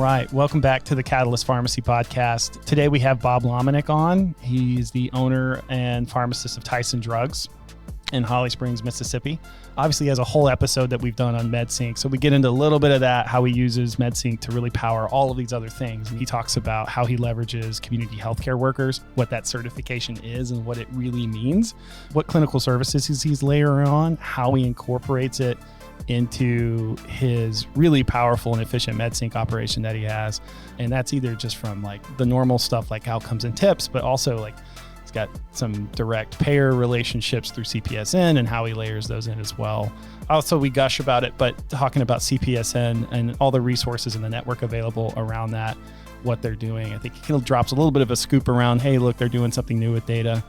right. Welcome back to the Catalyst Pharmacy Podcast. Today we have Bob Lomenick on. He's the owner and pharmacist of Tyson Drugs in Holly Springs, Mississippi. Obviously, he has a whole episode that we've done on Med Sync. So we get into a little bit of that, how he uses Med Sync to really power all of these other things. And he talks about how he leverages community healthcare workers, what that certification is and what it really means, what clinical services he's layering on, how he incorporates it into his really powerful and efficient Med Sync operation that he has. And that's either just from like the normal stuff like outcomes and tips, but also like he's got some direct payer relationships through CPSN and how he layers those in as well. Also, we gush about it, but talking about CPSN and all the resources and the network available around that, what they're doing. I think he drops a little bit of a scoop around, hey, look, they're doing something new with data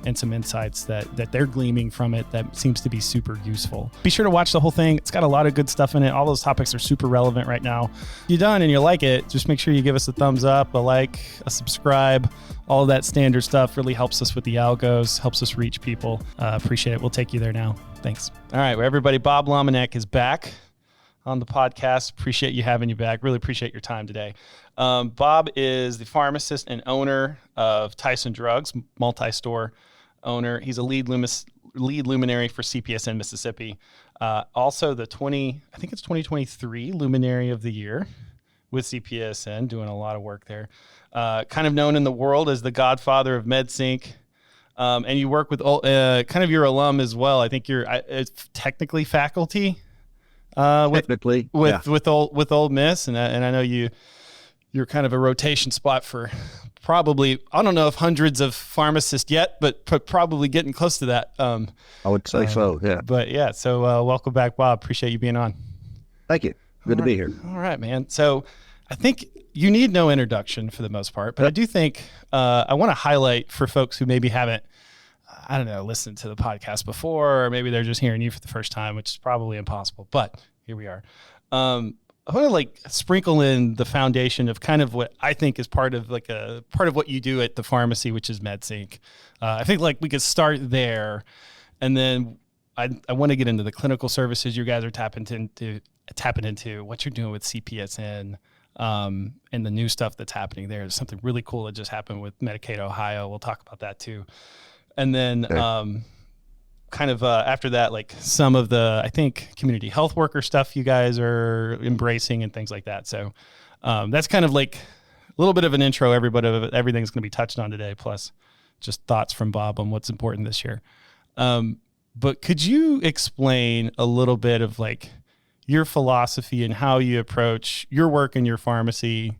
and some insights that they're gleaming from it that seems to be super useful. Be sure to watch the whole thing. It's got a lot of good stuff in it. All those topics are super relevant right now. If you're done and you like it, just make sure you give us a thumbs up, a like, a subscribe. All of that standard stuff really helps us with the algos, helps us reach people. Appreciate it. We'll take you there now. Thanks. All right, well, everybody, Bob Lomenick is back on the podcast. Appreciate you having you back. Really appreciate your time today. Bob is the pharmacist and owner of Tyson Drugs, multi-store owner. He's a lead luminary for CPSN Mississippi. Also the 2023 Luminary of the Year with CPSN, doing a lot of work there. Kind of known in the world as the Godfather of Med Sync. And you work with kind of your alum as well. I think you're technically faculty. Technically, with Ole Miss, and I know you're kind of a rotation spot for probably, I don't know if hundreds of pharmacists yet, but probably getting close to that. I would say so, yeah. But yeah, so welcome back, Bob. Appreciate you being on. Thank you. Good to be here. All right, man. So I think you need no introduction for the most part, but I do think I want to highlight for folks who maybe haven't, I don't know, listened to the podcast before, or maybe they're just hearing you for the first time, which is probably impossible, but here we are. I want to like sprinkle in the foundation of kind of what I think is part of what you do at the pharmacy, which is Med Sync. I think like we could start there, and then I want to get into the clinical services you guys are tapping into what you're doing with CPSN, and the new stuff that's happening there. There's something really cool that just happened with Medicaid Ohio. We'll talk about that too. And then after that, like some of the, I think, community health worker stuff you guys are embracing and things like that. So that's kind of like a little bit of an intro. Everything's going to be touched on today, plus just thoughts from Bob on what's important this year. But could you explain a little bit of like your philosophy and how you approach your work in your pharmacy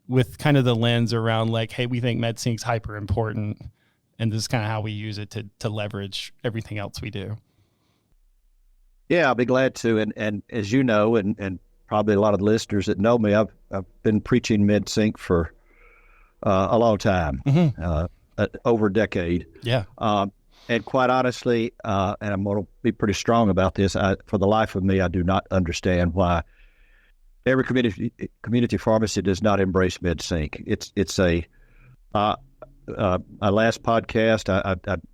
with kind of the lens around like, hey, we think Med Sync's hyper important, and this is kind of how we use it to leverage everything else we do. Yeah, I'll be glad to. And as you know, and probably a lot of the listeners that know me, I've been preaching Med Sync for a long time, over a decade. Yeah. And quite honestly, and I'm going to be pretty strong about this, for the life of me, I do not understand why every community pharmacy does not embrace Med Sync. It's a my last podcast,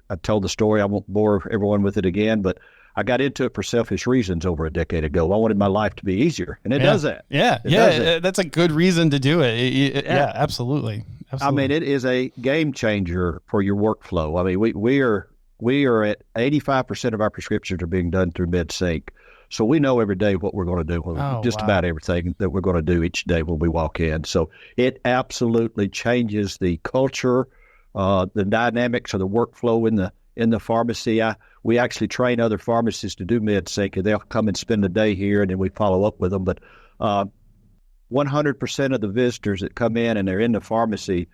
I told the story. I won't bore everyone with it again, but I got into it for selfish reasons over a decade ago. I wanted my life to be easier, and it does that. Yeah, that's a good reason to do it. Yeah, absolutely. I mean, it is a game changer for your workflow. I mean, we are at 85% of our prescriptions are being done through Med Sync. So we know every day what we're going to do, about everything that we're going to do each day when we walk in. So it absolutely changes the culture, the dynamics of the workflow in the pharmacy. We actually train other pharmacists to do Med Sync, and they'll come and spend a day here, and then we follow up with them. But 100% of the visitors that come in and they're in the pharmacy,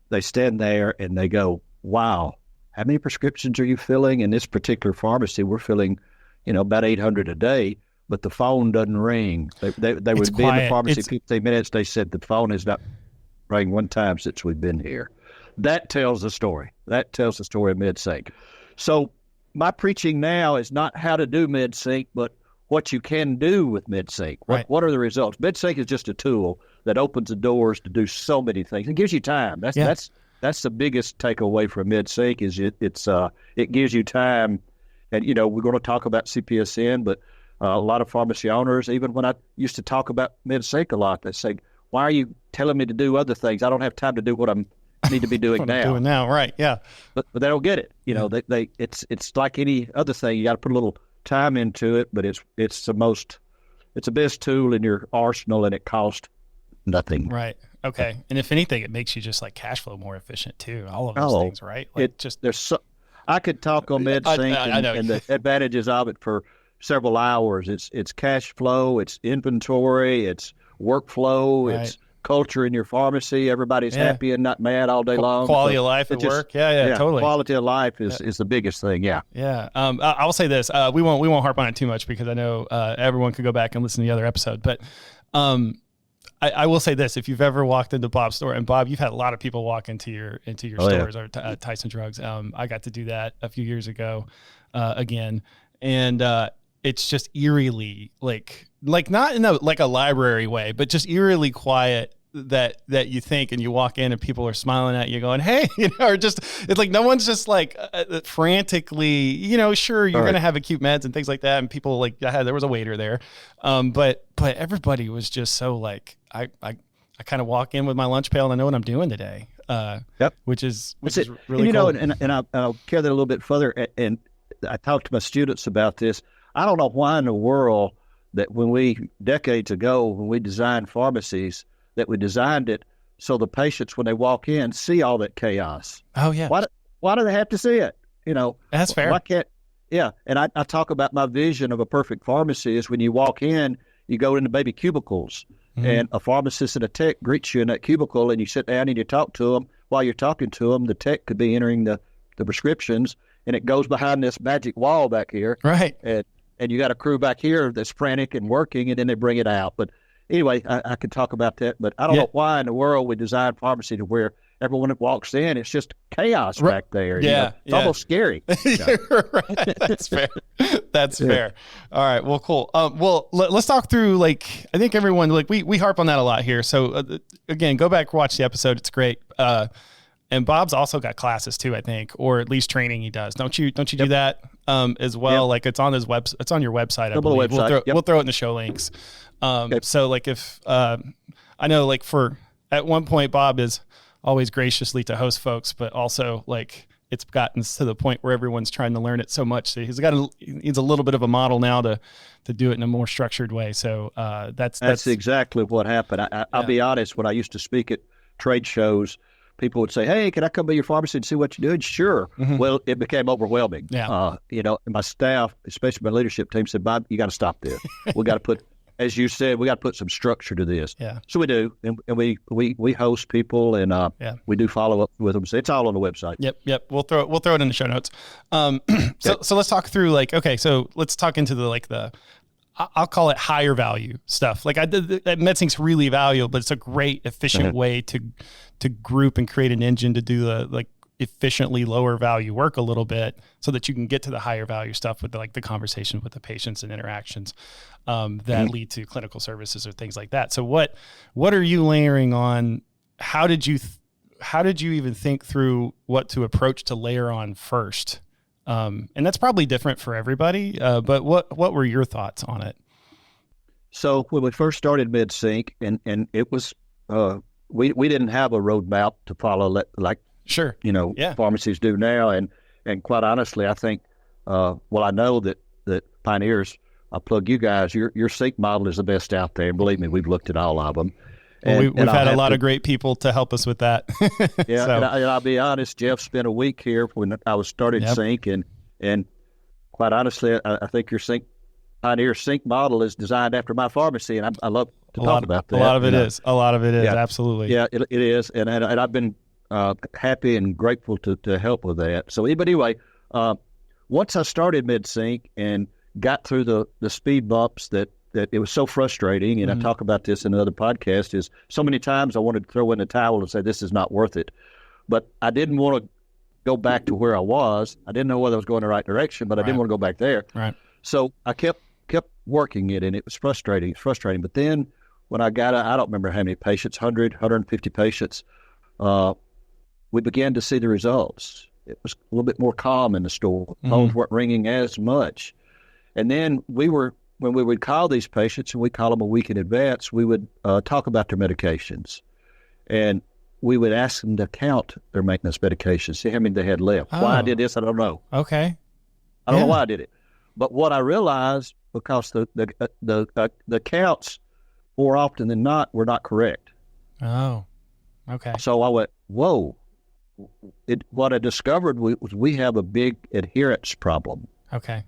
they stand there and they go, wow, how many prescriptions are you filling? In this particular pharmacy, we're filling about 800 a day, but the phone doesn't ring. They would be in the pharmacy 15 minutes. They said the phone has not rang one time since we've been here. That tells the story. That tells the story of Med Sync. So my preaching now is not how to do Med Sync, but what you can do with Med Sync. What are the results? Med Sync is just a tool that opens the doors to do so many things. It gives you time. That's the biggest takeaway from Med Sync is it gives you time. And, we're going to talk about CPSN, but a lot of pharmacy owners, even when I used to talk about Med Sync a lot, they say, why are you telling me to do other things? I don't have time to do what I need to be doing what now. I'm doing now, right? Yeah. But they don't get it. It's like any other thing. You got to put a little time into it, but it's the best tool in your arsenal, and it costs nothing. Right. Okay. And if anything, it makes you just like cash flow more efficient too. All of those things, right? Like I could talk on Med Sync and the advantages of it for several hours. It's cash flow, it's inventory, it's workflow, right. It's culture in your pharmacy. Everybody's happy and not mad all day long. Quality of life at work. Yeah, totally. Quality of life is the biggest thing. Yeah. Yeah. I'll say this. We won't harp on it too much because I know everyone could go back and listen to the other episode. But I will say this: if you've ever walked into Bob's store, and Bob, you've had a lot of people walk into your stores or Tyson Drugs. I got to do that a few years ago again, and it's just eerily like not in a library way, but just eerily quiet. That you think, and you walk in and people are smiling at you going, hey, or just, it's like, no one's just like frantically, sure, you're going to have acute meds and things like that. And people like, there was a waiter there. But everybody was just so like, I kind of walk in with my lunch pail and I know what I'm doing today. Which is really cool. And I'll carry that a little bit further. And I talked to my students about this. I don't know why in the world that decades ago, when we designed pharmacies, that we designed it so the patients, when they walk in, see all that chaos. Oh, yeah. Why do they have to see it? That's fair. Why can't? Yeah. And I talk about my vision of a perfect pharmacy is when you walk in, you go into baby cubicles, and a pharmacist and a tech greets you in that cubicle, and you sit down and you talk to them. While you're talking to them, the tech could be entering the prescriptions, and it goes behind this magic wall back here. Right. And you got a crew back here that's frantic and working, and then they bring it out. But anyway, I could talk about that, but I don't know why in the world we designed pharmacy to where everyone that walks in, it's just chaos back there. Yeah. It's almost scary. Right. That's fair. That's fair. All right. Well, cool. Well, let's talk through, like, I think everyone, like, we harp on that a lot here. So again, go back, watch the episode. It's great. And Bob's also got classes too, I think, or at least training he does. Don't you do that as well? Yep. Like it's on his website. It's on your website. I believe. We'll throw it in the show links. So like if I know, like at one point Bob is always graciously to host folks, but also like it's gotten to the point where everyone's trying to learn it so much. So he's a little bit of a model now to do it in a more structured way. So that's exactly what happened. I'll be honest. When I used to speak at trade shows, people would say, hey, can I come by your pharmacy and see what you're doing? Sure. Mm-hmm. Well, it became overwhelming. Yeah. And my staff, especially my leadership team, said, Bob, you got to stop this. We got to put, as you said, we got to put some structure to this. Yeah. So we do. And we host people and we do follow up with them. So it's all on the website. Yep. We'll throw it in the show notes. So let's talk through so let's talk into the I'll call it higher value stuff. Like Med Sync's really valuable, but it's a great, efficient way to group and create an engine to do the efficiently lower value work a little bit so that you can get to the higher value stuff with the conversation with the patients and interactions that lead to clinical services or things like that. So what are you layering on? How did you even think through what to approach to layer on first? And that's probably different for everybody. But what were your thoughts on it? So when we first started Med Sync, and it was we didn't have a roadmap to follow like pharmacies do now, and quite honestly, I think I know that Pioneers, I'll plug you guys. Your sync model is the best out there, and believe me, we've looked at all of them. Well, we've had a lot of great people to help us with that. Yeah, so. and I'll be honest, Jeff spent a week here when I was started Sync, and quite honestly, I think your Pioneer Sync model is designed after my pharmacy, and I love to talk about that. A lot of it is, absolutely. Yeah, it is, and I've been happy and grateful to help with that. So, but anyway, once I started Med Sync and got through the speed bumps that it was so frustrating, and I talk about this in another podcast, is so many times I wanted to throw in the towel and say, this is not worth it. But I didn't want to go back to where I was. I didn't know whether I was going the right direction, but I didn't want to go back there. Right. So I kept working it, and it was frustrating. But then when I got, I don't remember how many patients, 100, 150 patients, we began to see the results. It was a little bit more calm in the store. Phones weren't ringing as much. And then we were when we would call these patients, and we call them a week in advance, we would talk about their medications. And we would ask them to count their maintenance medications, see how many they had left. Oh. Why I did this, I don't know. Okay. I don't know why I did it. But what I realized, because the counts more often than not were not correct. Oh, okay. So I went, whoa. What I discovered was we have a big adherence problem. Okay.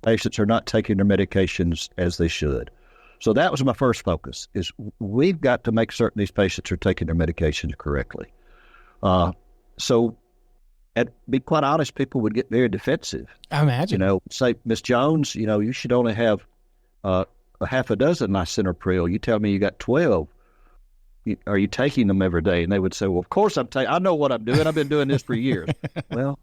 Patients are not taking their medications as they should. So that was my first focus, is we've got to make certain these patients are taking their medications correctly. So, and be quite honest, people would get very defensive. I imagine. Say, Miss Jones, you should only have a half a dozen lisinopril. You tell me you got 12. Are you taking them every day? And they would say, well, of course I'm taking. I know what I'm doing. I've been doing this for years. Well,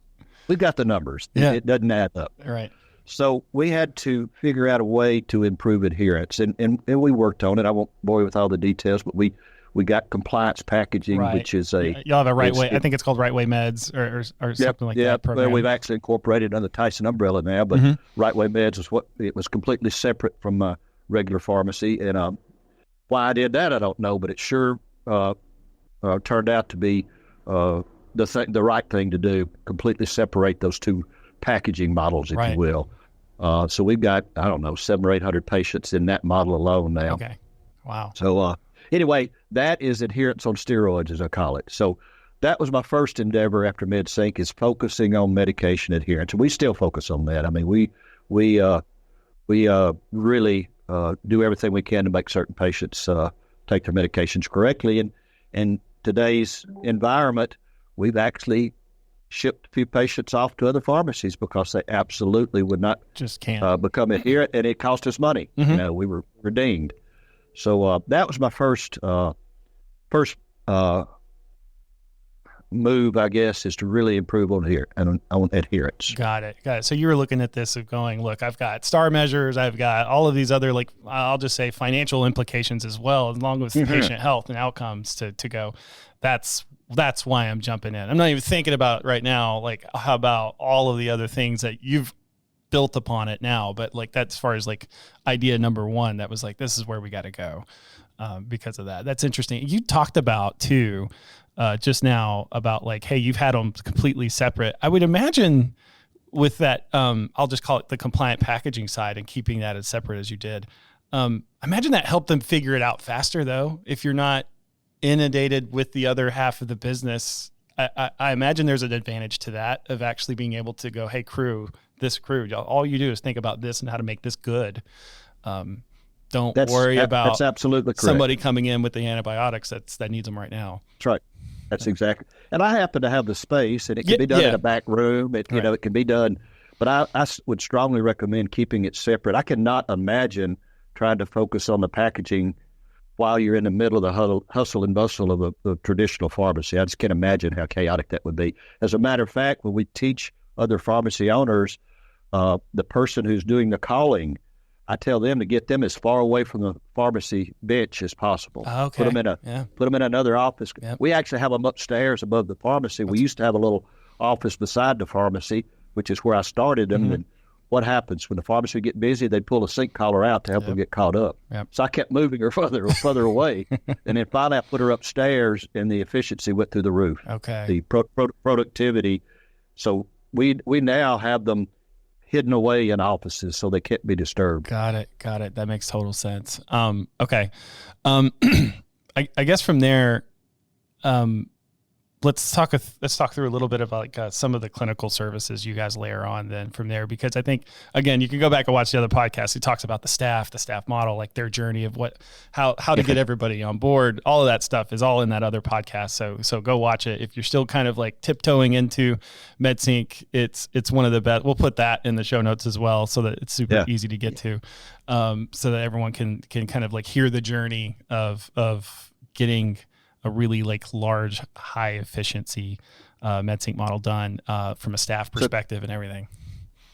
we've got the numbers. Yeah. It doesn't add up. Right. So we had to figure out a way to improve adherence, and we worked on it. I won't bore you with all the details, but we got compliance packaging, Right. which is a... Y'all have a Right Way. I think it's called Right Way Meds or something like that program. Well, we've actually incorporated under the Tyson umbrella now, but Right Way Meds is it was completely separate from regular pharmacy. And why I did that, I don't know, but it sure turned out to be the right thing to do, completely separate those two packaging models, if Right. you will. So we've got, 700 or 800 patients in that model alone now. Okay. Wow. So anyway, that is adherence on steroids, as I call it. So that was my first endeavor after Med Sync, is focusing on medication adherence. And we still focus on that. I mean, we really do everything we can to make certain patients take their medications correctly. And in today's environment, we've actually shipped a few patients off to other pharmacies because they absolutely would not just can't become adherent, and it cost us money. We were dinged. So that was my first move, I guess, is to really improve on adherence. Got it. So you were looking at this of going, look, I've got star measures, I've got all of these other, like, I'll just say financial implications as well, along with patient health and outcomes to go. That's why I'm jumping in. I'm not even thinking about right now, like, how about all of the other things that you've built upon it now, but like, that's as far as like idea number one, that was like, this is where we got to go because of that. That's interesting. You talked about too, just now about like, hey, you've had them completely separate. I would imagine with that, I'll just call it the compliant packaging side and keeping that as separate as you did. I imagine that helped them figure it out faster though. If you're not inundated with the other half of the business, I imagine there's an advantage to that, of actually being able to go, hey, this crew, all you do is think about this and how to make this good. Don't worry about that's absolutely correct. Somebody coming in with the antibiotics that needs them right now. That's right. That's exactly. And I happen to have the space, and it can be done in a back room. It can be done, but I would strongly recommend keeping it separate. I cannot imagine trying to focus on the packaging while you're in the middle of the hustle and bustle of a traditional pharmacy. I just can't imagine how chaotic that would be. As a matter of fact, when we teach other pharmacy owners, the person who's doing the calling, I tell them to get them as far away from the pharmacy bench as possible. Okay. Put them in another office. Yep. We actually have them upstairs above the pharmacy. We used to have a little office beside the pharmacy, which is where I started them. And what happens when the pharmacy would get busy? They'd pull a sink collar out to help them get caught up. Yep. So I kept moving her further away, and then finally I put her upstairs, and the efficiency went through the roof. Okay. The productivity. So we now have them hidden away in offices so they can't be disturbed. Got it. That makes total sense. Okay. I guess from there, let's talk through a little bit about like some of the clinical services you guys layer on then from there, because I think, again, you can go back and watch the other podcast. He talks about the staff model, like their journey of how to get everybody on board. All of that stuff is all in that other podcast. So go watch it. If you're still kind of like tiptoeing into Med Sync, it's one of the best. We'll put that in the show notes as well, so that it's super easy to get to, so that everyone can kind of like hear the journey of getting a really like large, high efficiency Med Sync model done from a staff perspective and everything.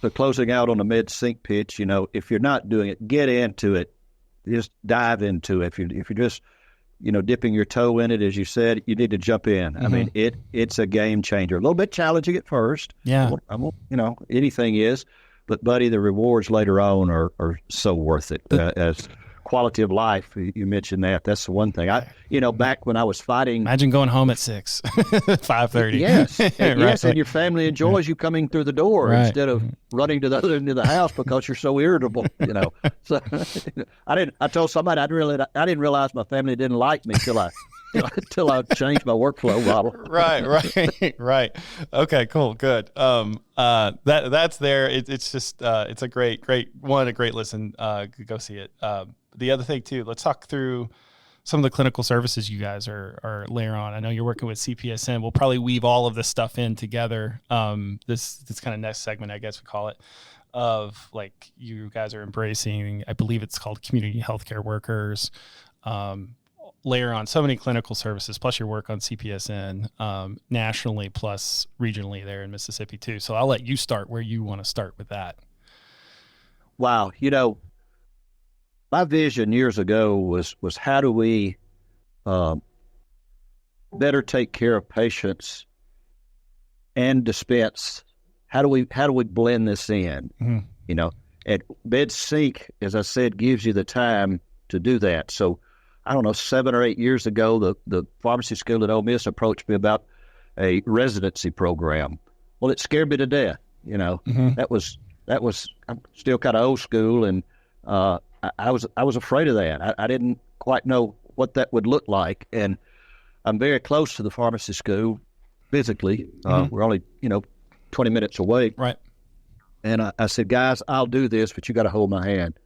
So closing out on the Med Sync pitch, if you're not doing it, get into it. Just dive into it. If you're just, dipping your toe in it, as you said, you need to jump in. I mean, it's a game changer. A little bit challenging at first. Yeah. Anything is, But buddy, the rewards later on are so worth it. As quality of life, you mentioned that. That's the one thing. Back when I was fighting, imagine going home at 6, 5:30. Yes, and, Right. yes, and your family enjoys you coming through the door instead of running to the other end of the house because you're so irritable. So I told somebody I didn't realize my family didn't like me till I changed my workflow model. Right. Okay, cool, good. That's there. It's just it's a great one, a great listen. Go see it. The other thing too, let's talk through some of the clinical services you guys are layer on. I know you're working with CPSN. We'll probably weave all of this stuff in together. This kind of next segment, I guess we call it, of like you guys are embracing, I believe it's called community healthcare workers. Layer on so many clinical services, plus your work on CPSN nationally, plus regionally there in Mississippi too. So I'll let you start where you want to start with that. Wow. My vision years ago was how do we better take care of patients and dispense? How do we blend this in? Mm-hmm. And Med Sync, as I said, gives you the time to do that. So I don't know, 7 or 8 years ago, the pharmacy school at Ole Miss approached me about a residency program. Well, it scared me to death. Mm-hmm. That was I'm still kind of old school, and I was afraid of that. I didn't quite know what that would look like, and I'm very close to the pharmacy school physically. Mm-hmm. We're only 20 minutes away. Right. And I said, guys, I'll do this, but you got to hold my hand.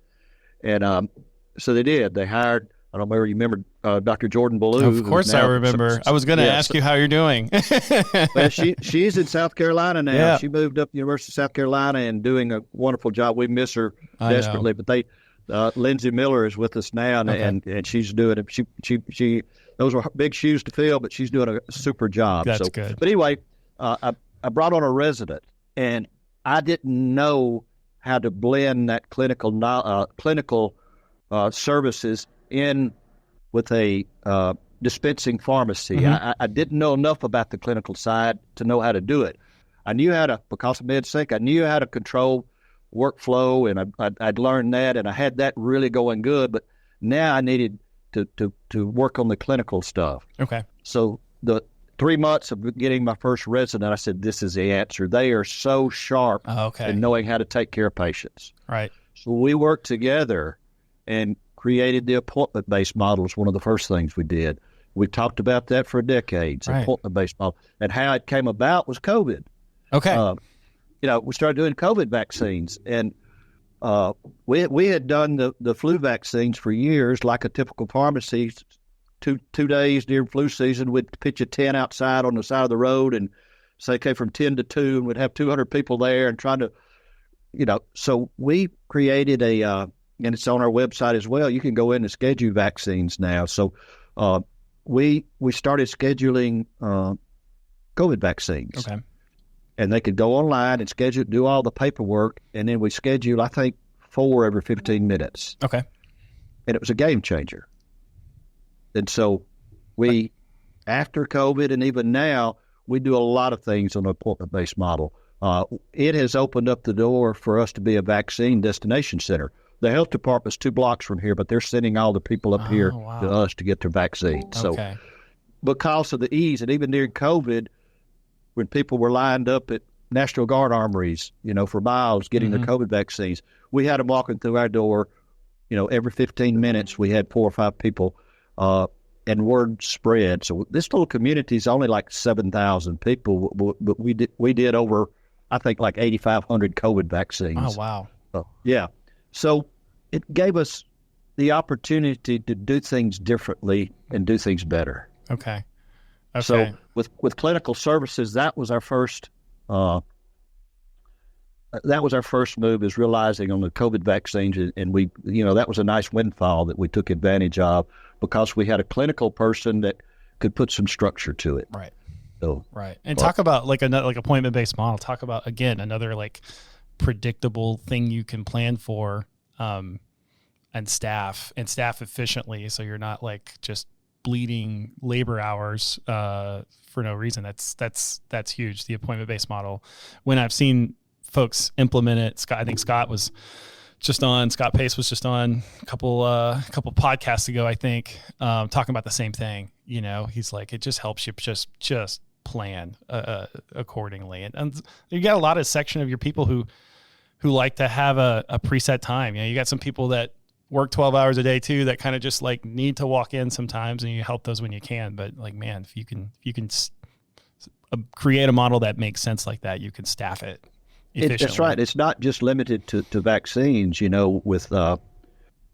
And so they did. They hired. I don't remember. You remember Dr. Jordan Ballou? Of course, I remember. I was going to ask you how you're doing. Well, she's in South Carolina now. Yeah. She moved up to University of South Carolina and doing a wonderful job. We miss her desperately, but Lindsay Miller is with us now, and she's doing it. She those were big shoes to fill, but she's doing a super job. That's good. But anyway, I brought on a resident, and I didn't know how to blend that clinical services in with a dispensing pharmacy. Mm-hmm. I didn't know enough about the clinical side to know how to do it. I knew how to, because of Med Sync, I knew how to control workflow, and I'd learned that, and I had that really going good, but now I needed to work on the clinical stuff. Okay. So the 3 months of getting my first resident, I said, this is the answer. They are so sharp in knowing how to take care of patients. Right. So we worked together and created the appointment-based model. Was one of the first things we did. We talked about that for decades, right. Appointment-based model. And how it came about was COVID. Okay. We started doing COVID vaccines, and we had done the flu vaccines for years, like a typical pharmacy. Two days during flu season, we'd pitch a tent outside on the side of the road and say, okay, from 10 to 2, and we'd have 200 people there and trying to, so we created and it's on our website as well. You can go in and schedule vaccines now. So we started scheduling COVID vaccines. Okay. And they could go online and schedule, do all the paperwork, and then we schedule, I think, 4 every 15 minutes. Okay. And it was a game changer. And so after COVID and even now, we do a lot of things on an appointment-based model. It has opened up the door for us to be a vaccine destination center. The health department's 2 blocks from here, but they're sending all the people up here to us to get their vaccine. So because of the ease, and even during COVID, when people were lined up at National Guard armories, for miles getting their COVID vaccines, we had them walking through our door, every 15 minutes we had 4 or 5 people, and word spread. So this little community is only like 7,000 people, but we did over, I think, like 8,500 COVID vaccines. Oh, wow. Yeah. So it gave us the opportunity to do things differently and do things better. Okay. So with clinical services, that was our first move, is realizing on the COVID vaccines, and we, that was a nice windfall that we took advantage of because we had a clinical person that could put some structure to it. Right. So, right. And talk about like appointment-based model. Talk about, again, another like predictable thing you can plan for, and staff efficiently. So you're not like just bleeding labor hours for no reason. That's huge. The appointment-based model. When I've seen folks implement it. I think Scott Pace was just on a couple podcasts ago, I think, talking about the same thing. He's like, it just helps you just plan accordingly. And you got a lot of section of your people who like to have a preset time. You got some people that work 12 hours a day too, that kind of just like need to walk in sometimes, and you help those when you can. But like, man, if you can create a model that makes sense like that, you can staff it efficiently. That's right. It's not just limited to vaccines, with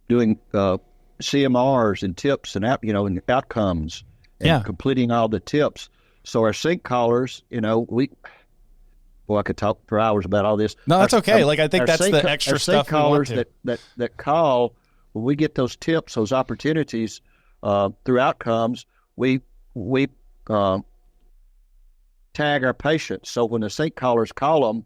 doing CMRs and tips and and outcomes and completing all the tips. So our sync callers, I could talk for hours about all this. No, that's okay. I think that's the extra stuff we want to. that call, when we get those tips, those opportunities through outcomes, we tag our patients. So when the sync callers call them,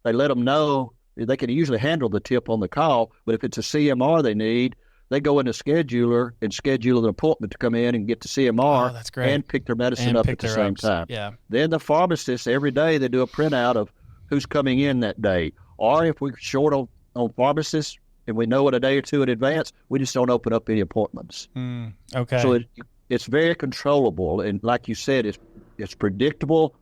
they let them know. They can usually handle the tip on the call, but if it's a CMR they need, they go in the scheduler and schedule an appointment to come in and get the CMR. Oh, that's great. And pick their medicine up at the same time. Yeah. Then the pharmacist, every day, they do a printout of who's coming in that day. Or if we're short on pharmacists and we know it a day or two in advance, we just don't open up any appointments. Okay. So it's very controllable. And like you said, it's predictable.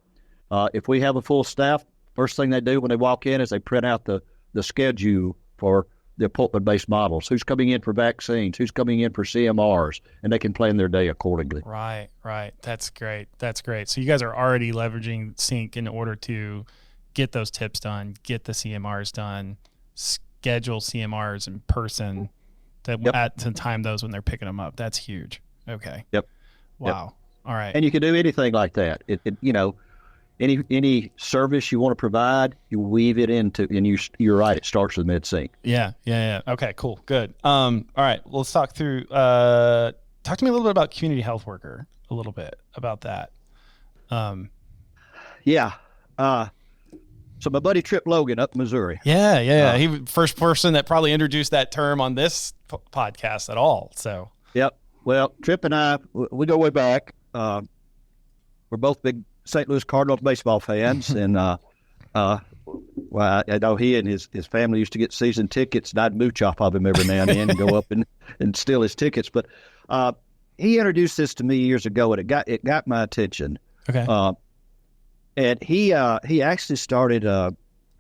If we have a full staff, first thing they do when they walk in is they print out the schedule for the appointment-based models. Who's coming in for vaccines? Who's coming in for CMRs? And they can plan their day accordingly. Right. That's great. So you guys are already leveraging Sync in order to get those tips done, get the CMRs done, schedule CMRs in person to time those when they're picking them up. That's huge. Okay. Yep. Wow. Yep. All right. And you can do anything like that. Any service you want to provide, you weave it into, and you're right, it starts with Med Sync. Yeah. Okay, cool, good. All right, well, let's talk through. Talk to me a little bit about community health worker. A little bit about that. So my buddy Trip Logan up in Missouri. Yeah. He was the first person that probably introduced that term on this podcast at all. So. Yep. Well, Trip and I, we go way back. We're both big St. Louis Cardinals baseball fans, and I know he and his family used to get season tickets, and I'd mooch off of him every now and then and go up and steal his tickets. But he introduced this to me years ago, and it got my attention. Okay. And he actually started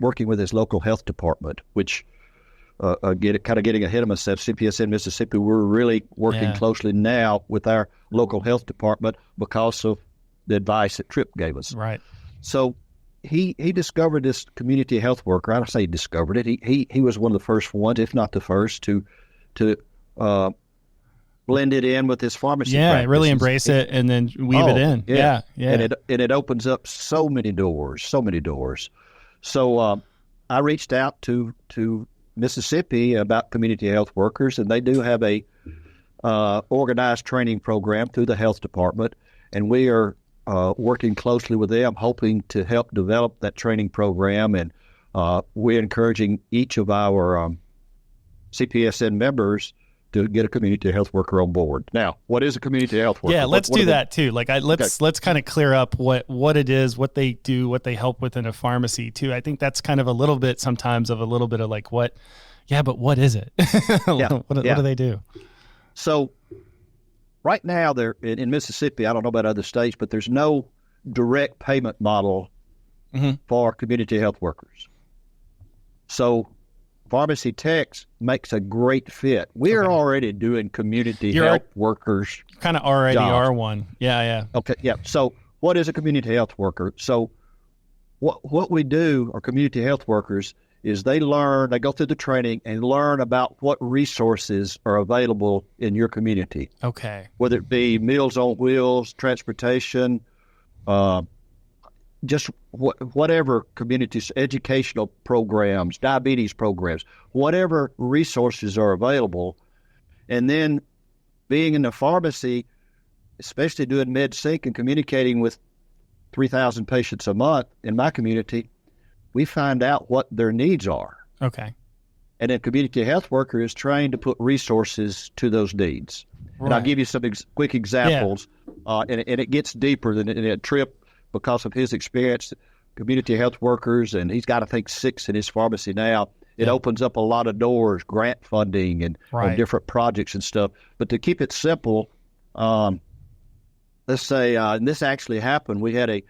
working with his local health department, which getting ahead of myself. CPSN Mississippi, we're really working closely now with our local health department because of the advice that Tripp gave us. Right. So he discovered this community health worker. I don't say he discovered it. He was one of the first ones, if not the first, to blend it in with his pharmacy practices. Really embrace it and then weave it in. Yeah. And it opens up so many doors. So I reached out to Mississippi about community health workers, and they do have a organized training program through the health department, and we are working closely with them, hoping to help develop that training program. And we're encouraging each of our CPSN members to get a community health worker on board. Now, what is a community health worker? Yeah, let's do that too. Let's kind of clear up what it is, what they do, what they help with in a pharmacy too. I think that's kind of a little bit of like what. Yeah, but what is it? What do they do? So right now, they're in Mississippi. I don't know about other states, but there's no direct payment model for community health workers. So pharmacy techs makes a great fit. We're already doing community health workers. You kind of already jobs. Are one. Yeah. Okay, yeah. So what is a community health worker? So what we do, our community health workers, is they go through the training and learn about what resources are available in your community. Okay. Whether it be Meals on Wheels, transportation, just whatever communities, educational programs, diabetes programs, whatever resources are available. And then being in the pharmacy, especially doing Med Sync and communicating with 3,000 patients a month in my community, we find out what their needs are. Okay. And then community health worker is trained to put resources to those needs. Right. And I'll give you some quick examples, and it gets deeper than a Trip because of his experience. community health workers, and he's got, I think, 6 in his pharmacy now. It opens up a lot of doors, grant funding and on different projects and stuff. But to keep it simple, let's say, and this actually happened. We had a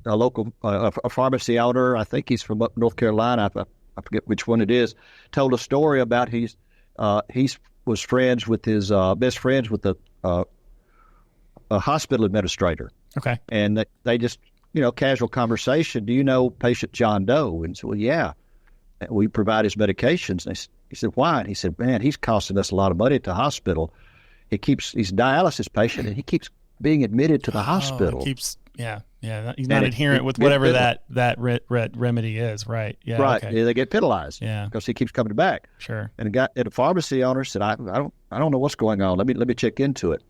local a pharmacy owner. I think he's from up North Carolina. I forget which one it is. Told a story about he was friends with his best friends with a hospital administrator. Okay, and they just casual conversation. Do you know patient John Doe? And so, well, yeah. We provide his medications. And he said, why? And he said, man, he's costing us a lot of money at the hospital. He's a dialysis patient, and he keeps being admitted to the hospital. He's not adherent with whatever that remedy is, right? Yeah, right. Okay. Yeah, they get penalized. Yeah, because he keeps coming back. Sure. And a pharmacy owner said, I don't know what's going on. Let me check into it.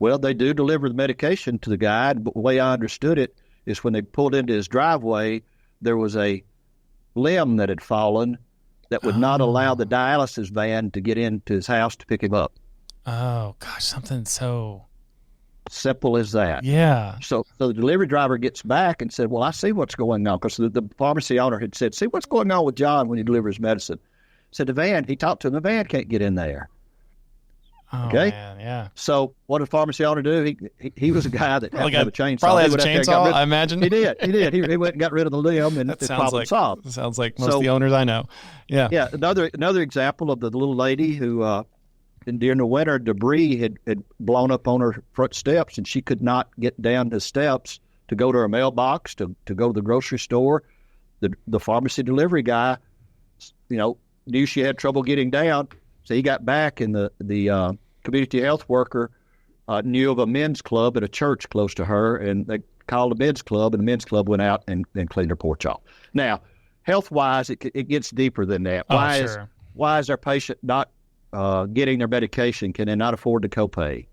Well, they do deliver the medication to the guy, but the way I understood it is when they pulled into his driveway, there was a limb that had fallen that would not allow the dialysis van to get into his house to pick him up. Oh, gosh, something so simple as that. Yeah. So the delivery driver gets back and said, well, I see what's going on, because the pharmacy owner had said, see what's going on with John when he delivers medicine. Said the van, he talked to him, the van can't get in there. Oh, okay. Man, yeah. So what did the pharmacy owner do? He was a guy that had to have a chainsaw. Probably has a chainsaw, I imagine. He did. He went and got rid of the limb, and the problem solved. Sounds like most of the owners I know. Yeah. Yeah. Another example of the little lady who, during the winter, debris had blown up on her front steps, and she could not get down the steps to go to her mailbox, to go to the grocery store. The pharmacy delivery guy, knew she had trouble getting down, so he got back, and the community health worker knew of a men's club at a church close to her, and they called the men's club, and the men's club went out and cleaned her porch off. Now, health-wise, it gets deeper than that. Why is our patient not getting their medication? Can they not afford the copay?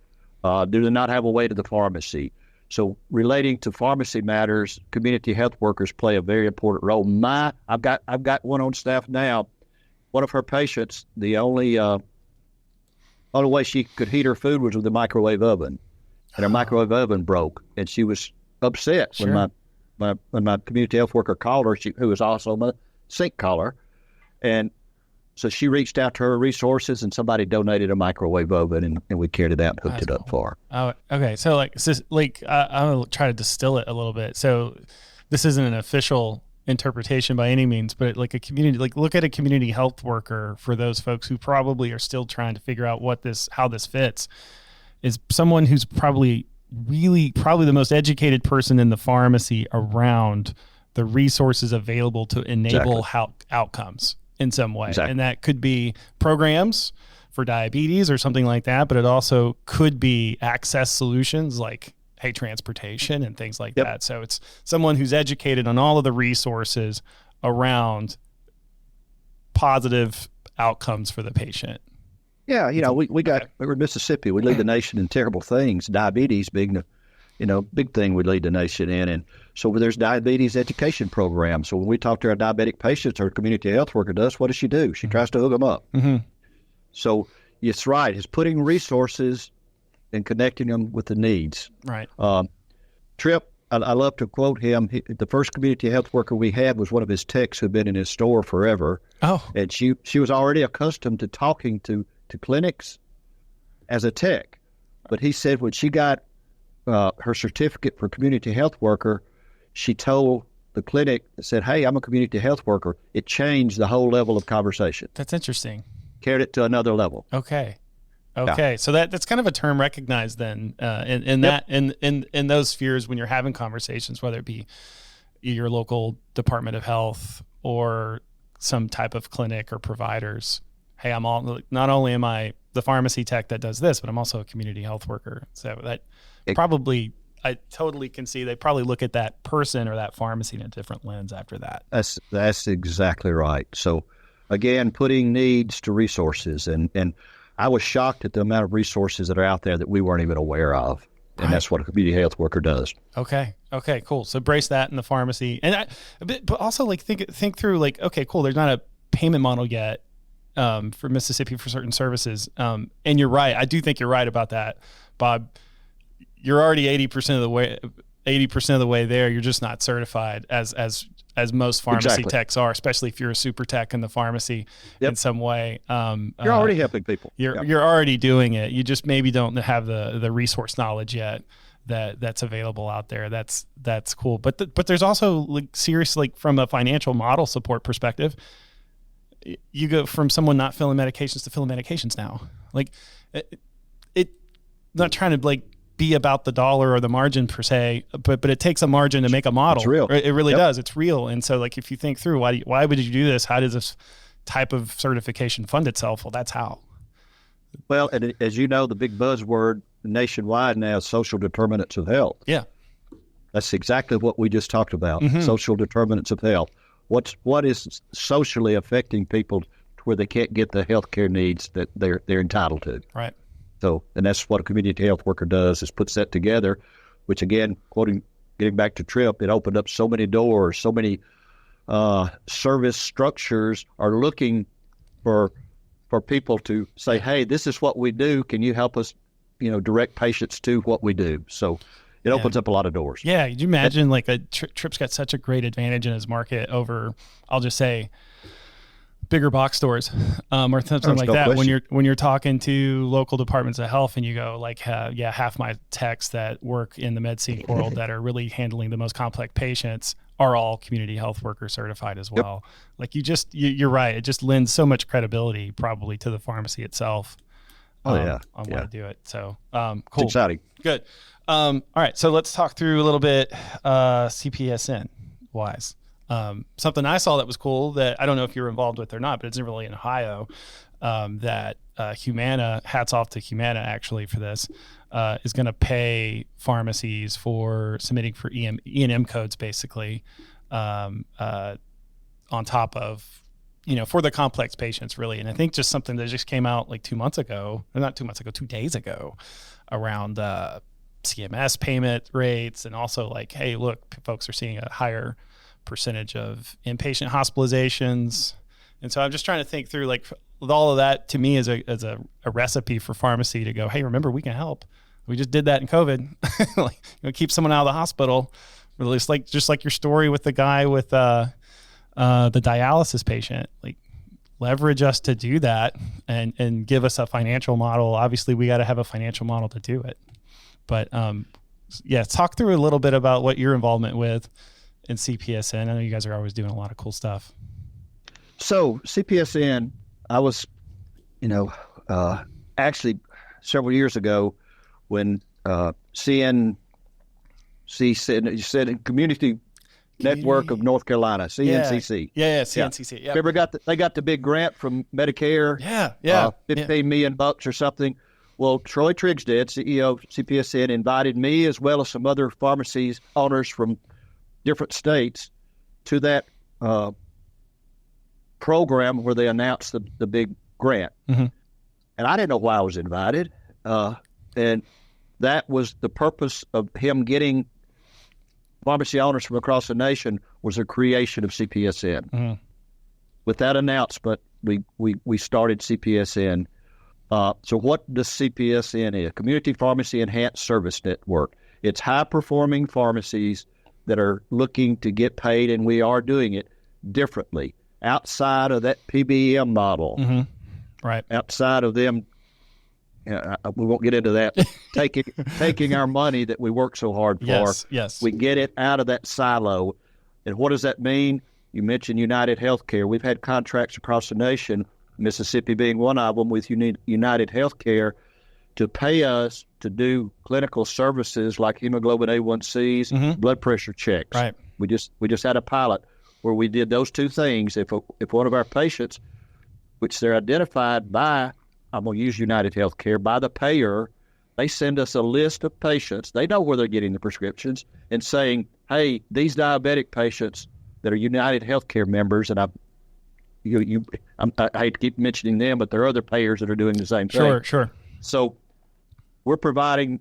Do they not have a way to the pharmacy? So relating to pharmacy matters, community health workers play a very important role. I've got one on staff now. One of her patients, the only way she could heat her food was with a microwave oven, and her microwave oven broke, and she was upset when my community health worker called her, who was also my sink caller, and so she reached out to her resources, and somebody donated a microwave oven, and we carried it out and hooked it up for her. Oh, okay. So I'm gonna try to distill it a little bit. So this isn't an official interpretation by any means, but look at a community health worker, for those folks who probably are still trying to figure out how this fits, is someone who's probably the most educated person in the pharmacy around the resources available to enable outcomes in some way. Exactly. And that could be programs for diabetes or something like that, but it also could be access solutions like transportation and things like that. So it's someone who's educated on all of the resources around positive outcomes for the patient. Yeah, we're in Mississippi. We lead the nation in terrible things. Diabetes being the big thing we lead the nation in, and so there's diabetes education programs. So when we talk to our diabetic patients, our community health worker does. What does she do? She tries to hook them up. Mm-hmm. So it's right. It's putting resources and connecting them with the needs. Right. Tripp, I love to quote him. The first community health worker we had was one of his techs who'd been in his store forever. Oh. And she was already accustomed to talking to clinics as a tech. But he said when she got her certificate for community health worker, she told the clinic, said, hey, I'm a community health worker. It changed the whole level of conversation. That's interesting. Carried it to another level. Okay. So that's kind of a term recognized then in those spheres when you're having conversations, whether it be your local Department of Health or some type of clinic or providers. Hey, not only am I the pharmacy tech that does this, but I'm also a community health worker. So that I totally can see they probably look at that person or that pharmacy in a different lens after that. That's exactly right. So again, putting needs to resources, and I was shocked at the amount of resources that are out there that we weren't even aware of. And that's what a community health worker does. Okay, cool. So brace that in the pharmacy. And but also think through okay, cool, there's not a payment model yet for Mississippi for certain services. And you're right. I do think you're right about that, Bob. You're already 80% of the way 80% of the way there, you're just not certified as most pharmacy techs are, especially if you're a super tech in the pharmacy in some way. You're already helping people. You're already doing it. You just maybe don't have the resource knowledge yet that's available out there. That's cool. But there's also like serious, like from a financial model support perspective, you go from someone not filling medications to filling medications now. Like it not trying to like be about the dollar or the margin per se, but it takes a margin to make a model. It's real. It really does. It's real. And so like, if you think through why would you do this? How does this type of certification fund itself? Well, that's how. Well, and as you know, the big buzzword nationwide now is social determinants of health. Yeah. That's exactly what we just talked about. Social determinants of health. What is socially affecting people to where they can't get the healthcare needs that they're entitled to. Right. So, and that's what a community health worker does, is puts that together, which again, getting back to Trip, it opened up so many doors, so many service structures are looking for people to say, hey, this is what we do. Can you help us, direct patients to what we do? So it opens up a lot of doors. Yeah. Could you imagine Trip's got such a great advantage in his market over, I'll just say, bigger box stores or something like that. Question. When you're talking to local departments of health and you go like, half my techs that work in the Med Sync world that are really handling the most complex patients are all community health worker certified as well. Like you're right. It just lends so much credibility probably to the pharmacy itself. On what to do it. So cool. It's exciting. Good. All right. So let's talk through a little bit CPSN wise. Something I saw that was cool that I don't know if you're involved with or not, but it's really in Ohio, that Humana, hats off to Humana actually for this, is going to pay pharmacies for submitting for E&M codes basically on top of, for the complex patients really. And I think just something that just came out like 2 days ago around CMS payment rates, and also like, hey, look, folks are seeing a higher percentage of inpatient hospitalizations. And so I'm just trying to think through, like, with all of that, to me is a recipe for pharmacy to go, hey, remember, we can help. We just did that in COVID. Keep someone out of the hospital. Or just like your story with the guy with the dialysis patient, like leverage us to do that and give us a financial model. Obviously we got to have a financial model to do it. But talk through a little bit about what your involvement with in CPSN. I know you guys are always doing a lot of cool stuff. So CPSN, I was, actually several years ago when CNC said Community Network of North Carolina, CNCC. Yeah, CNCC. Yeah. Remember they got the big grant from Medicare? Yeah. $15 million or something. Well, Troy Trigstead, CEO of CPSN, invited me as well as some other pharmacies owners from different states to that program where they announced the big grant. And I didn't know why I was invited. And that was the purpose of him getting pharmacy owners from across the nation, was the creation of CPSN. With that announcement, we started CPSN. So what does CPSN is? Community Pharmacy Enhanced Service Network. It's high-performing pharmacies that are looking to get paid, and we are doing it differently, outside of that PBM model. Right. Outside of them, we won't get into that, taking our money that we work so hard for. Yes. We get it out of that silo. And what does that mean? You mentioned United Healthcare. We've had contracts across the nation, Mississippi being one of them, with United Healthcare to pay us to do clinical services like hemoglobin A1Cs, blood pressure checks. Right. We just had a pilot where we did those two things. If one of our patients, which they're identified by, I'm going to use United Healthcare, by the payer, they send us a list of patients. They know where they're getting the prescriptions and saying, hey, these diabetic patients that are United Healthcare members, and I hate to keep mentioning them, but there are other payers that are doing the same thing. Sure. So we're providing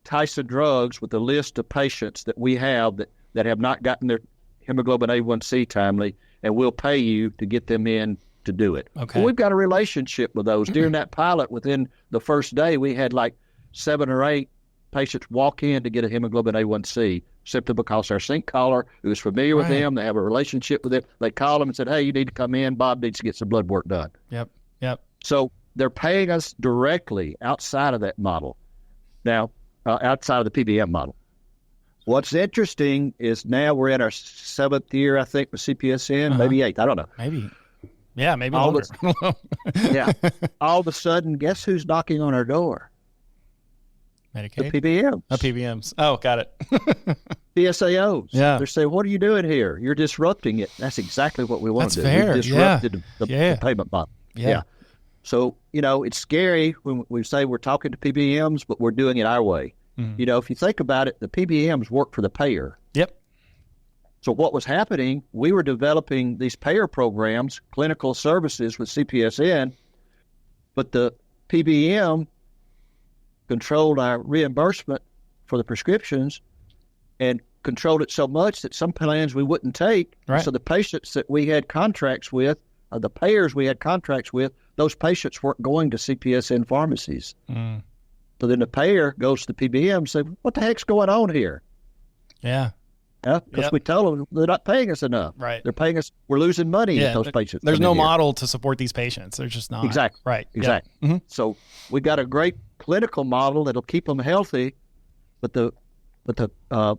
Tyson drugs with a list of patients that we have that have not gotten their hemoglobin A1C timely, and we'll pay you to get them in to do it. Okay. Well, we've got a relationship with those. During that pilot, within the first day, we had like 7 or 8 patients walk in to get a hemoglobin A1C simply because our sync caller, who is familiar with them, they have a relationship with them, they call them and said, hey, you need to come in. Bob needs to get some blood work done. Yep. So they're paying us directly outside of that model. Now, outside of the PBM model. What's interesting is now we're in our 7th year, I think, with CPSN, maybe 8th. I don't know. Maybe. Yeah, maybe longer. All of a sudden, guess who's knocking on our door? Medicaid? The PBMs. Oh, PBMs. Oh, got it. PSAOs. Yeah. They're saying, what are you doing here? You're disrupting it. That's exactly what we want to do. Fair. We disrupted the payment model. Yeah. So, it's scary when we say we're talking to PBMs, but we're doing it our way. Mm-hmm. If you think about it, the PBMs work for the payer. Yep. So what was happening, we were developing these payer programs, clinical services with CPSN, but the PBM controlled our reimbursement for the prescriptions and controlled it so much that some plans we wouldn't take. Right. So the patients that we had contracts with, the payers we had contracts with, those patients weren't going to CPSN pharmacies. Mm. So then the payer goes to the PBM and says, what the heck's going on here? Yeah. Because we told them they're not paying us enough. Right. They're paying us, we're losing money with those patients. There's no model to support these patients. There's just not. Exactly. Right. Exactly. Yeah. Mm-hmm. So we got a great clinical model that'll keep them healthy, but the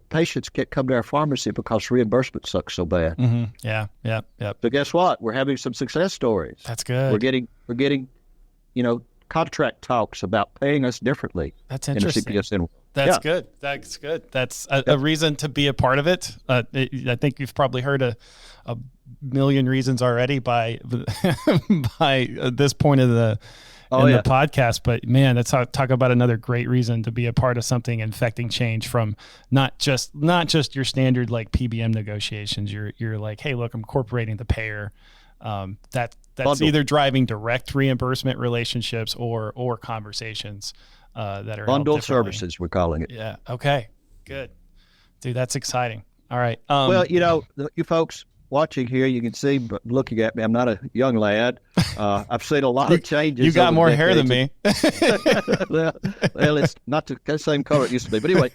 patients can't come to our pharmacy because reimbursement sucks so bad. Mm-hmm. Yeah. So guess what? We're having some success stories. That's good. We're getting, contract talks about paying us differently. That's interesting. In the CPSN. That's good. That's good. That's a reason to be a part of it. I think you've probably heard a million reasons already by this point of the podcast. But man, that's talk about another great reason to be a part of something affecting change from not just your standard like PBM negotiations. You're like, hey, look, I'm incorporating the payer. That's bundle. Either driving direct reimbursement relationships or conversations that are bundled services. We're calling it. Yeah. Okay. Good, dude. That's exciting. All right. Well, you folks watching here, you can see, but looking at me, I'm not a young lad. I've seen a lot of changes. You got more hair than me. well, it's not the same color it used to be. But anyway,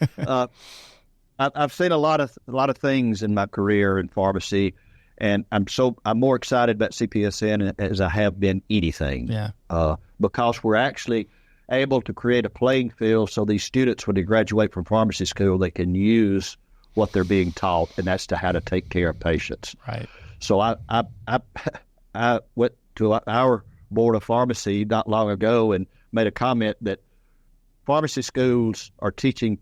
I've seen a lot of things in my career in pharmacy, and I'm more excited about CPSN as I have been anything. Yeah. Because we're actually able to create a playing field so these students, when they graduate from pharmacy school, they can use what they're being taught, and that's to how to take care of patients. Right. So I went to our board of pharmacy not long ago and made a comment that pharmacy schools are teaching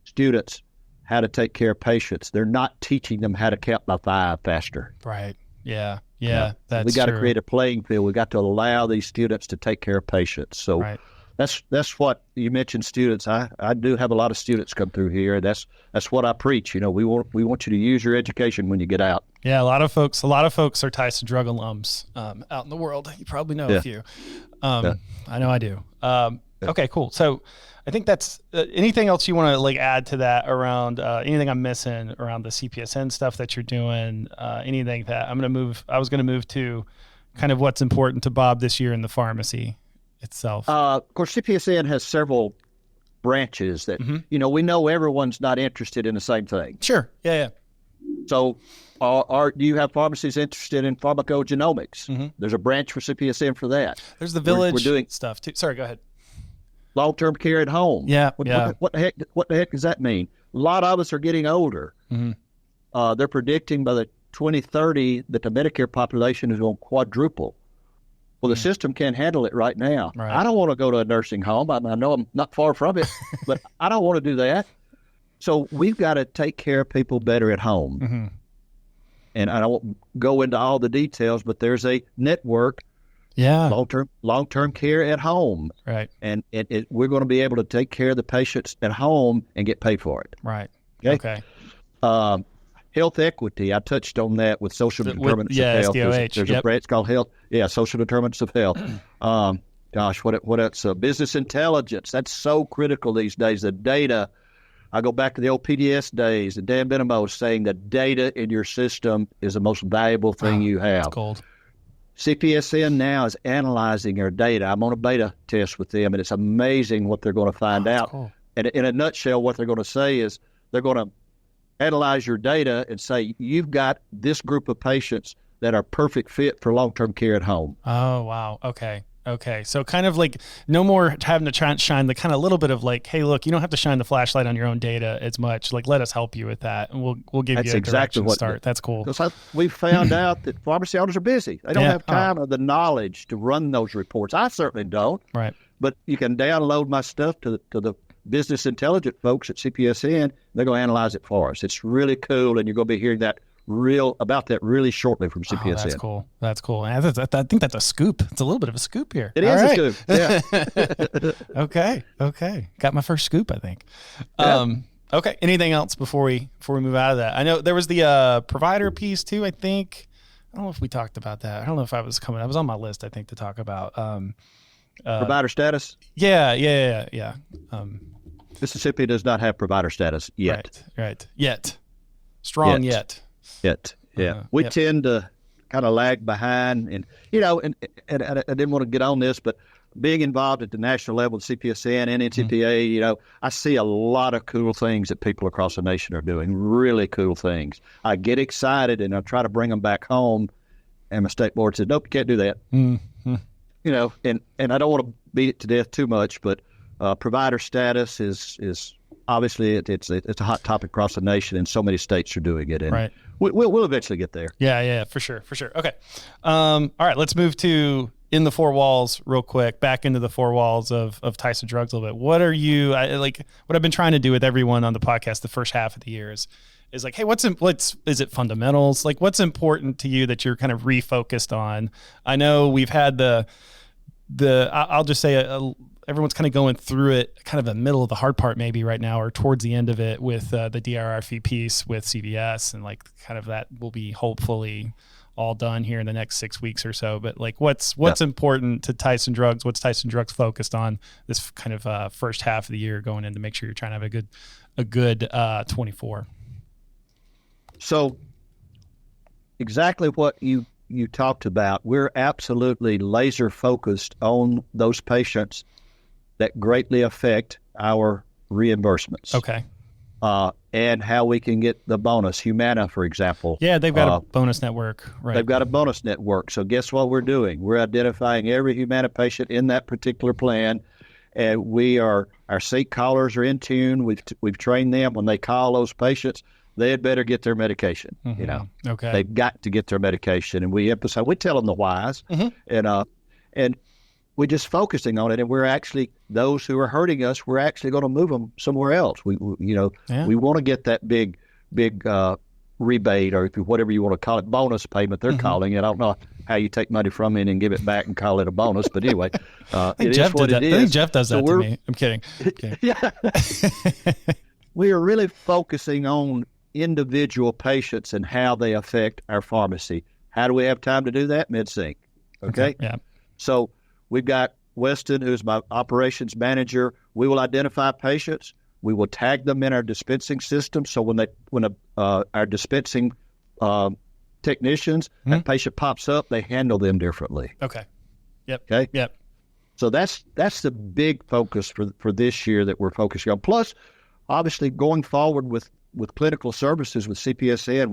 students how to take care of patients. They're not teaching them how to count by 5 faster. Right. Yeah. That's we got to create a playing field. We got to allow these students to take care of patients. So that's what you mentioned. Students. I do have a lot of students come through here. That's what I preach. We want you to use your education when you get out. Yeah, a lot of folks are Tyson drug alums out in the world. You probably know a few. I know I do. Okay, cool. So I think that's anything else you want to add to that around anything I'm missing around the CPSN stuff that you're doing, anything that I was going to move to kind of what's important to Bob this year in the pharmacy itself. Of course, CPSN has several branches that, we know everyone's not interested in the same thing. Sure. Yeah. So do you have pharmacies interested in pharmacogenomics? Mm-hmm. There's a branch for CPSN for that. There's the village we're doing stuff too. Sorry, go ahead. Long-term care at home. Yeah. What the heck does that mean? A lot of us are getting older. Mm-hmm. They're predicting by the 2030 that the Medicare population is going to quadruple. Well, the system can't handle it right now. Right. I don't want to go to a nursing home. I know I'm not far from it, but I don't want to do that. So we've got to take care of people better at home. Mm-hmm. And I won't go into all the details, but there's a network. Yeah. Long-term care at home. Right. And we're going to be able to take care of the patients at home and get paid for it. Right. Okay. Health equity. I touched on that with social determinants of health. SDOH. There's a branch called health. Yeah, social determinants of health. What else? Business intelligence. That's so critical these days. The data. I go back to the old PDS days. And Dan Benamo was saying that data in your system is the most valuable thing you have. That's gold. CPSN now is analyzing our data. I'm on a beta test with them, and it's amazing what they're going to find out. Cool. and in a nutshell, what they're going to say is they're going to analyze your data and say, you've got this group of patients that are perfect fit for long-term care at home. Oh, wow. Okay. So kind of like no more having to shine the kind of little bit of like, hey, look, you don't have to shine the flashlight on your own data as much. Like, let us help you with that. And we'll give you a direction to start. That's cool. Because we found out that pharmacy owners are busy. They don't have time or the knowledge to run those reports. I certainly don't. Right. But you can download my stuff to the business intelligent folks at CPSN. They're going to analyze it for us. It's really cool, and you're going to be hearing about that really shortly from CPSN. Oh, that's cool. I think that's a scoop. It's a little bit of a scoop here. It is a scoop. Yeah. Okay. Got my first scoop, I think. Yeah. Okay. Anything else before we move out of that? I know there was the provider piece too, I think. I don't know if we talked about that. I don't know if I was on my list, I think, to talk about. Provider status? Yeah. Mississippi does not have provider status yet. Right. Yet. Strong yet. Yeah. We tend to kind of lag behind, and I didn't want to get on this, but being involved at the national level with CPSN and NCPA, I see a lot of cool things that people across the nation are doing, really cool things. I get excited and I try to bring them back home, and my state board says, nope, you can't do that. Mm-hmm. And I don't want to beat it to death too much, but provider status is obviously it's a hot topic across the nation, and so many states are doing it. And right. We'll eventually get there. Yeah, for sure. Okay. All right, let's move to in the four walls real quick, back into the four walls of Tyson Drugs a little bit. What are you what I've been trying to do with everyone on the podcast the first half of the year is like, hey, is it fundamentals? Like, what's important to you that you're kind of refocused on? I know we've had I'll just say everyone's kind of going through it, kind of the middle of the hard part maybe right now, or towards the end of it with the DRRF piece with CVS, and like kind of that will be hopefully all done here in the next 6 weeks or so. But like, what's important to Tyson Drugs? What's Tyson Drugs focused on this kind of first half of the year going in to make sure you're trying to have a good 24? So exactly what you talked about, we're absolutely laser focused on those patients that greatly affect our reimbursements. Okay. And how we can get the bonus. Humana, for example. Yeah, they've got a bonus network. Right. They've got a bonus network. So guess what we're doing? We're identifying every Humana patient in that particular plan, and our sync callers are in tune. We've trained them when they call those patients, they had better get their medication. Mm-hmm. Okay. They've got to get their medication, and we tell them the whys, and we're just focusing on it. And we're actually, those who are hurting us, we're actually going to move them somewhere else. We want to get that big rebate, or whatever you want to call it, bonus payment. They're calling it. I don't know how you take money from it and give it back and call it a bonus, but anyway, it is what it is. I think Jeff does that to me. I'm kidding. Yeah. We are really focusing on individual patients and how they affect our pharmacy. How do we have time to do that? Med Sync. Okay? Yeah. So we've got Weston, who's my operations manager. We will identify patients. We will tag them in our dispensing system. So when our dispensing technicians, that patient pops up, they handle them differently. Okay. Yep. Okay. Yep. So that's the big focus for this year that we're focusing on. Plus, obviously, going forward with clinical services with CPSN,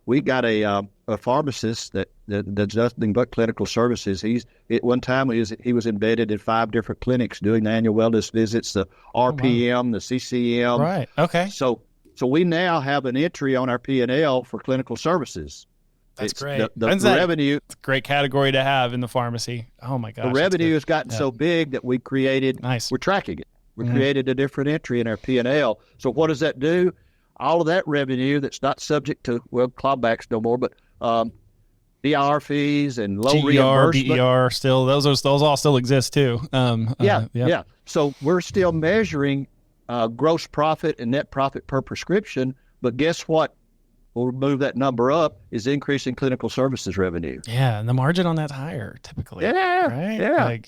we got a pharmacist that does nothing but clinical services. At one time he was embedded in 5 different clinics doing the annual wellness visits, the RPM, the CCM. Right. Okay. So we now have an entry on our P&L for clinical services. That's great. The revenue. It's a great category to have in the pharmacy. Oh my gosh. The revenue has gotten so big that we created. Nice. We're tracking it. We created a different entry in our P&L. So what does that do? All of that revenue that's not subject to, clawbacks no more, but DR fees and low reimbursement. DER still, those all still exist too. Yeah. So we're still measuring gross profit and net profit per prescription, but guess what? We'll move that number up, is increasing clinical services revenue. Yeah, and the margin on that's higher typically. Yeah, right.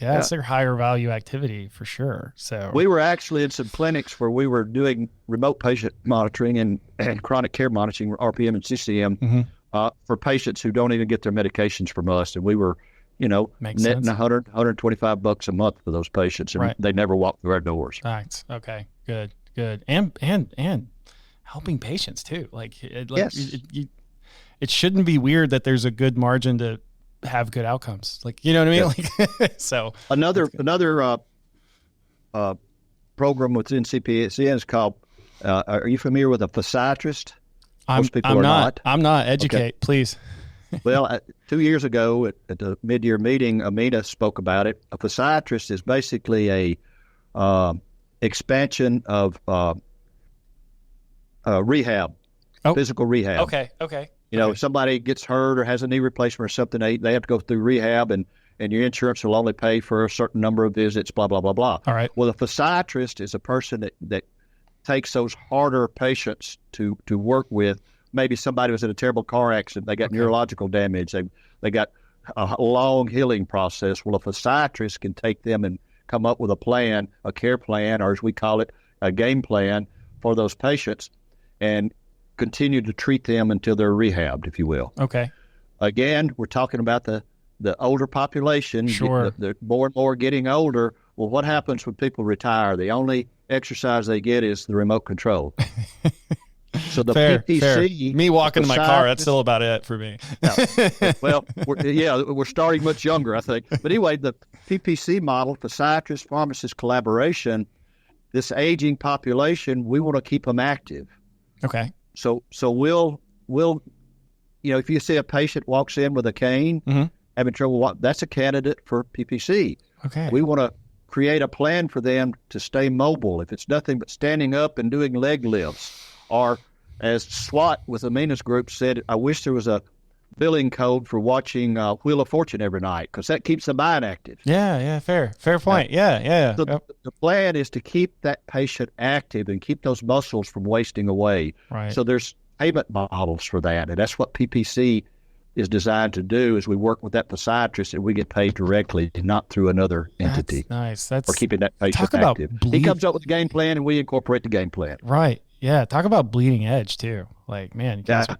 It's their higher value activity for sure. So we were actually in some clinics where we were doing remote patient monitoring and chronic care monitoring, RPM and CCM, for patients who don't even get their medications from us, and we were Makes netting sense. $125 a month for those patients, and they never walk through our doors. Right. Okay. Good. And helping patients too. Yes. It shouldn't be weird that there's a good margin to have good outcomes. You know what I mean? Yeah. So another program within CPSN is called. Are you familiar with a physiatrist? Most people are not. I'm not. Educate, please. Well, 2 years ago at the mid-year meeting, Amina spoke about it. A physiatrist is basically a expansion of rehab, physical rehab. Okay. If somebody gets hurt or has a knee replacement or something, they have to go through rehab, and your insurance will only pay for a certain number of visits, blah, blah, blah, blah. All right. Well, a physiatrist is a person that takes those harder patients to work with. Maybe somebody was in a terrible car accident. They got neurological damage. They got a long healing process. Well, a physiatrist can take them and come up with a plan, a care plan, or as we call it, a game plan for those patients, and continue to treat them until they're rehabbed, if you will. Okay. Again, we're talking about the older population. Sure. The more and more getting older. Well, what happens when people retire? The only exercise they get is the remote control. So the PPC, me walking to my car, that's still about it for me. Well, we're starting much younger, I think. But anyway, the PPC model, physiatrist, pharmacist collaboration, this aging population, we want to keep them active. Okay. So we'll if you see a patient walks in with a cane, having trouble, that's a candidate for PPC. Okay. We want to create a plan for them to stay mobile. If it's nothing but standing up and doing leg lifts, or as SWAT with Amina's group said, I wish there was a billing code for watching Wheel of Fortune every night, because that keeps the mind active. Yeah, fair point. Yeah. The plan is to keep that patient active and keep those muscles from wasting away. Right. So there's payment models for that, and that's what PPC is designed to do. Is we work with that physiatrist and we get paid directly, not through another entity. That's nice. For keeping that patient active. He comes up with a game plan, and we incorporate the game plan. Right. Yeah. Talk about bleeding edge too. Man, that's cool.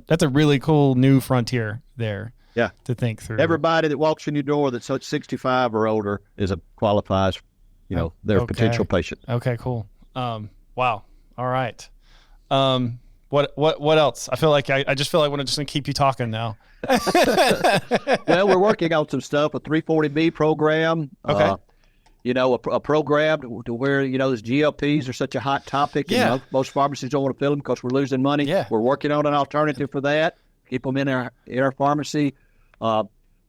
That's a really cool new frontier there. Yeah. To think through. Everybody that walks in your door that's 65 or older qualifies, their potential patient. Okay, cool. Wow. All right. What else? I feel like I just feel like we're just gonna keep you talking now. Well, we're working on some stuff, a 340B program. Okay. A program to where, those GLPs are such a hot topic. Yeah. And most pharmacies don't want to fill them because we're losing money. Yeah. We're working on an alternative for that. Keep them in our pharmacy.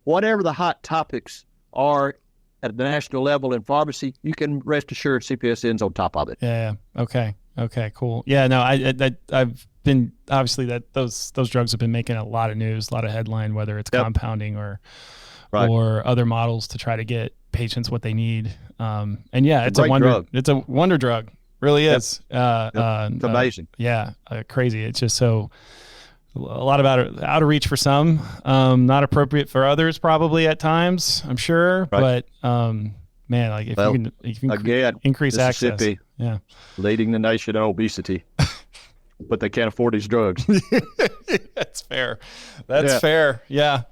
Whatever the hot topics are at the national level in pharmacy, you can rest assured CPSN's on top of it. Yeah. Okay, cool. Yeah, no, I've been, obviously that those drugs have been making a lot of news, a lot of headline, whether it's compounding or other models to try to get patients what they need. And yeah, it's a wonder drug. It's a wonder drug. Really is. It's amazing. Crazy. It's just so a lot about out of reach for some, not appropriate for others probably at times, I'm sure. Right. But man, if you can increase access. Yeah. Leading the nation in obesity. But they can't afford these drugs. That's fair. That's fair. Yeah.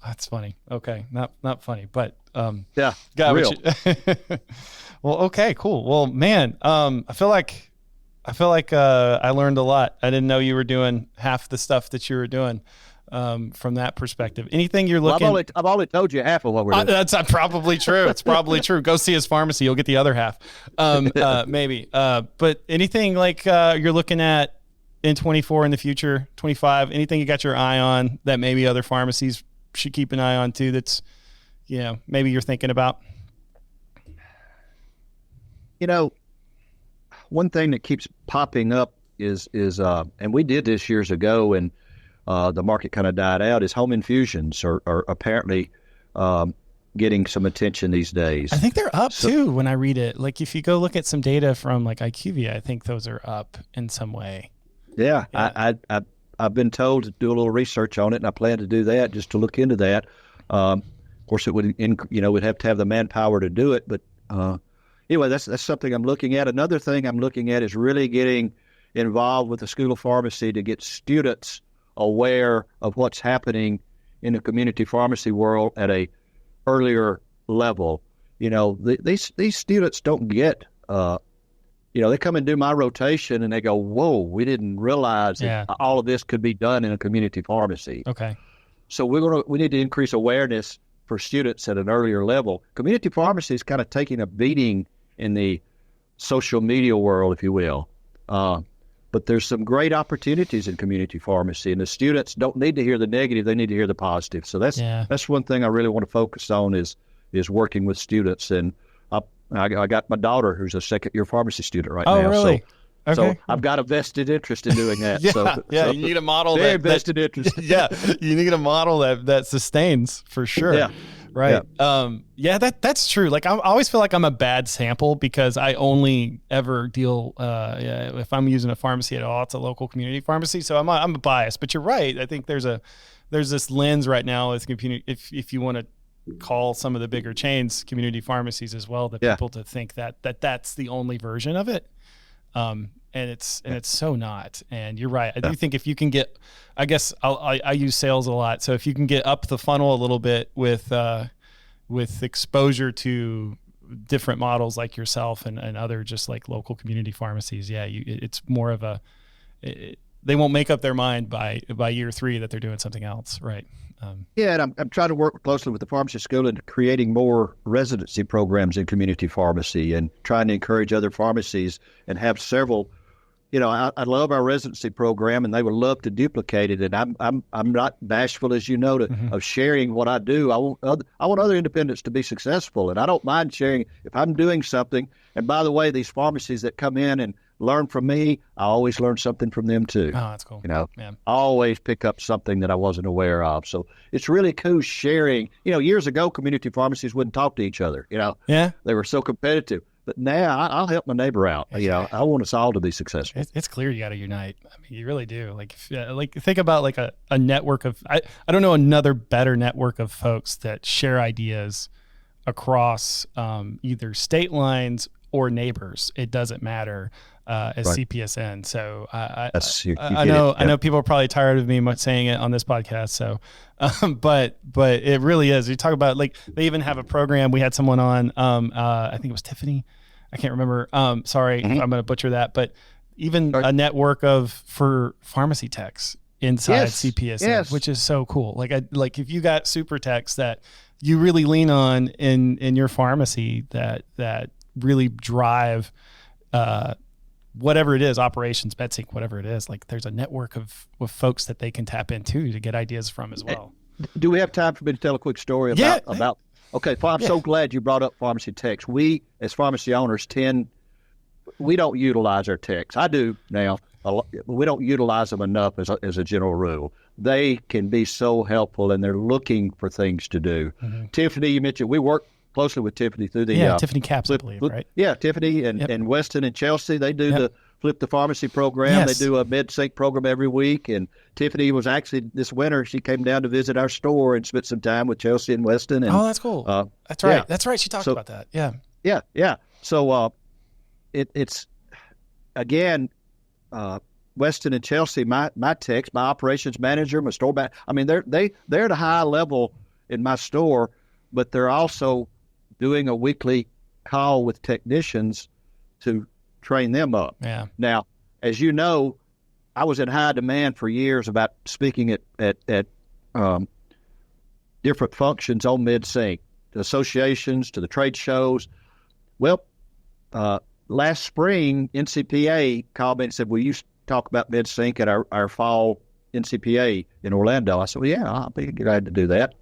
That's funny. Okay. Not funny, but real. Well, okay, cool. Well, man, I feel like I learned a lot. I didn't know you were doing half the stuff that you were doing from that perspective. Anything you're looking... Well, I've only told you half of what we're doing. That's probably true. It's probably true. Go see his pharmacy. You'll get the other half. Maybe. But anything you're looking at in 24 in the future, 25, anything you got your eye on that maybe other pharmacies should keep an eye on too, that's, maybe you're thinking about? One thing that keeps popping up is and we did this years ago, and the market kind of died out, is home infusions are apparently getting some attention these days. I think they're up too when I read it. If you go look at some data from IQVIA, I think those are up in some way. Yeah. I've been told to do a little research on it, and I plan to do that, just to look into that. Of course, it would, we'd have to have the manpower to do it, but anyway, that's something I'm looking at. Another thing I'm looking at is really getting involved with the School of Pharmacy to get students aware of what's happening in the community pharmacy world at a earlier level. These students don't get, they come and do my rotation and they go, whoa, we didn't realize that all of this could be done in a community pharmacy. Okay. So we need to increase awareness for students at an earlier level. Community pharmacy is kind of taking a beating in the social media world, if you will. But there's some great opportunities in community pharmacy, and the students don't need to hear the negative; they need to hear the positive. So that's one thing I really want to focus on is working with students. And I got my daughter who's a second-year pharmacy student right now. Oh, really? So I've got a vested interest in doing that. You need a model very vested interest. You need a model that sustains for sure. Yeah. Right. Yeah. That's true. Like I always feel like I'm a bad sample because I only ever deal, if I'm using a pharmacy at all, it's a local community pharmacy. So I'm biased, but you're right. I think there's this lens right now with if you want to call some of the bigger chains community pharmacies as well, that people to think that's the only version of it. And it's so not. And you're right. I do think if you can get, I guess I use sales a lot. So if you can get up the funnel a little bit with exposure to different models like yourself and other just like local community pharmacies, it's more of they won't make up their mind by year 3 that they're doing something else. Right. And I'm trying to work closely with the pharmacy school in creating more residency programs in community pharmacy and trying to encourage other pharmacies and have several. I love our residency program, and they would love to duplicate it. And I'm not bashful, as you know, of sharing what I do. I want other independents to be successful, and I don't mind sharing if I'm doing something. And by the way, these pharmacies that come in and learn from me, I always learn something from them too. Oh, that's cool. I always pick up something that I wasn't aware of. So it's really cool sharing. Years ago, community pharmacies wouldn't talk to each other. They were so competitive. But now I'll help my neighbor out. I want us all to be successful. It's clear you got to unite. I mean, you really do. Like think about like a network of, I don't know another better network of folks that share ideas across either state lines or neighbors. It doesn't matter as CPSN. So I know people are probably tired of me saying it on this podcast. So, but it really is. You talk about like they even have a program. We had someone on. I think it was Tiffany. I can't remember. Sorry, if I'm going to butcher that. But even a network for pharmacy techs inside CPSN, which is so cool. Like if you got super techs that you really lean on in your pharmacy that really drive whatever it is, operations, Med Sync, whatever it is, like there's a network of folks that they can tap into to get ideas from as well. Do we have time for me to tell a quick story about okay, I'm so glad you brought up pharmacy techs. We, as pharmacy owners, we don't utilize our techs. I do now. We don't utilize them enough as a general rule. They can be so helpful, and they're looking for things to do. Mm-hmm. Tiffany, you mentioned, we work closely with Tiffany through the Tiffany Caps, I believe, right? Yeah, Tiffany and Weston and Chelsea, they do the Flip the Pharmacy program. Yes. They do a Med Sync program every week. And Tiffany was actually this winter, she came down to visit our store and spent some time with Chelsea and Weston. And, that's cool. That's right. Yeah. That's right. She talked about that. Yeah. Yeah. So it's again, Weston and Chelsea, my techs, my operations manager, my store manager. I mean, they're at a high level in my store, but they're also doing a weekly call with technicians to train them up. Yeah. Now, as you know, I was in high demand for years about speaking at different functions on Med Sync, to associations, to the trade shows. Well, last spring, NCPA called me and said, will you talk about Med Sync at our fall NCPA in Orlando? I said, well, yeah, I'll be glad to do that.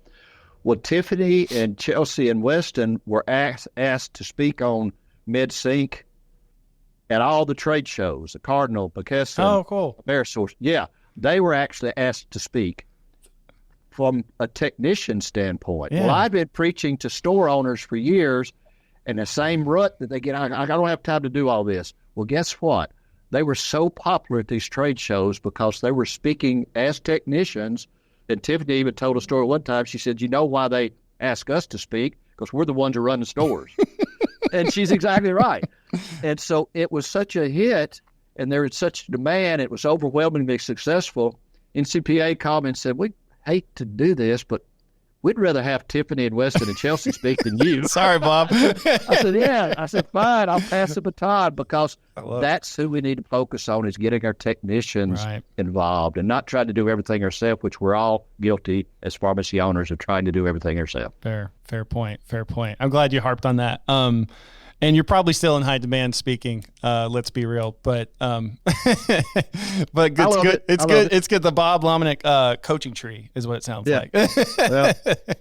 Well, Tiffany and Chelsea and Weston were asked to speak on Med Sync at all the trade shows, the Cardinal, Piquesson, oh, cool. Amerisource. Yeah, they were actually asked to speak from a technician standpoint. Yeah. Well, I've been preaching to store owners for years, and the same rut that they get, I don't have time to do all this. Well, guess what? They were so popular at these trade shows because they were speaking as technicians. And Tiffany even told a story one time. She said, you know why they ask us to speak? Because we're the ones who run the stores. And she's exactly right. And so it was such a hit, and there was such demand. It was overwhelmingly successful. NCPA called me and said, hate to do this, but we'd rather have Tiffany and Weston and Chelsea speak than you. Sorry, Bob. I said, yeah. I said, fine, I'll pass the baton, because that's who we need to focus on, is getting our technicians involved and not trying to do everything ourselves, which we're all guilty as pharmacy owners of trying to do everything ourselves. Fair point. I'm glad you harped on that. And you're probably still in high demand speaking. Let's be real, but it's good. It's good. The Bob Lomenick coaching tree is what it sounds like.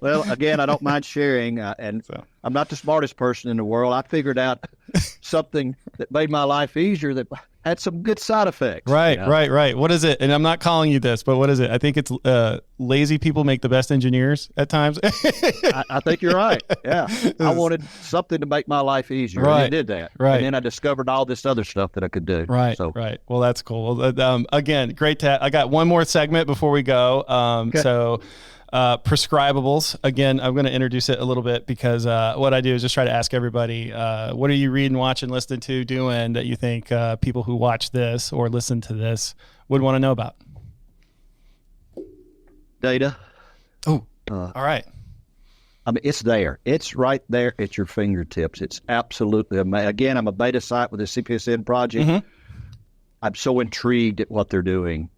well, again, I don't mind sharing, and I'm not the smartest person in the world. I figured out something that made my life easier that had some good side effects. Right. What is it? And I'm not calling you this, but what is it? I think it's lazy people make the best engineers at times. I think you're right. Yeah. I wanted something to make my life easier. And I did that. Right. And then I discovered all this other stuff that I could do. Right. Well, that's cool. Again, great I got one more segment before we go. So Prescribables. Again, I'm going to introduce it a little bit, because what I do is just try to ask everybody, what are you reading, watching, listening to, doing that you think people who watch this or listen to this would want to know about? Data. Oh, all right. I mean, it's there. It's right there at your fingertips. It's absolutely amazing. Again, I'm a beta site with the CPSN project. Mm-hmm. I'm so intrigued at what they're doing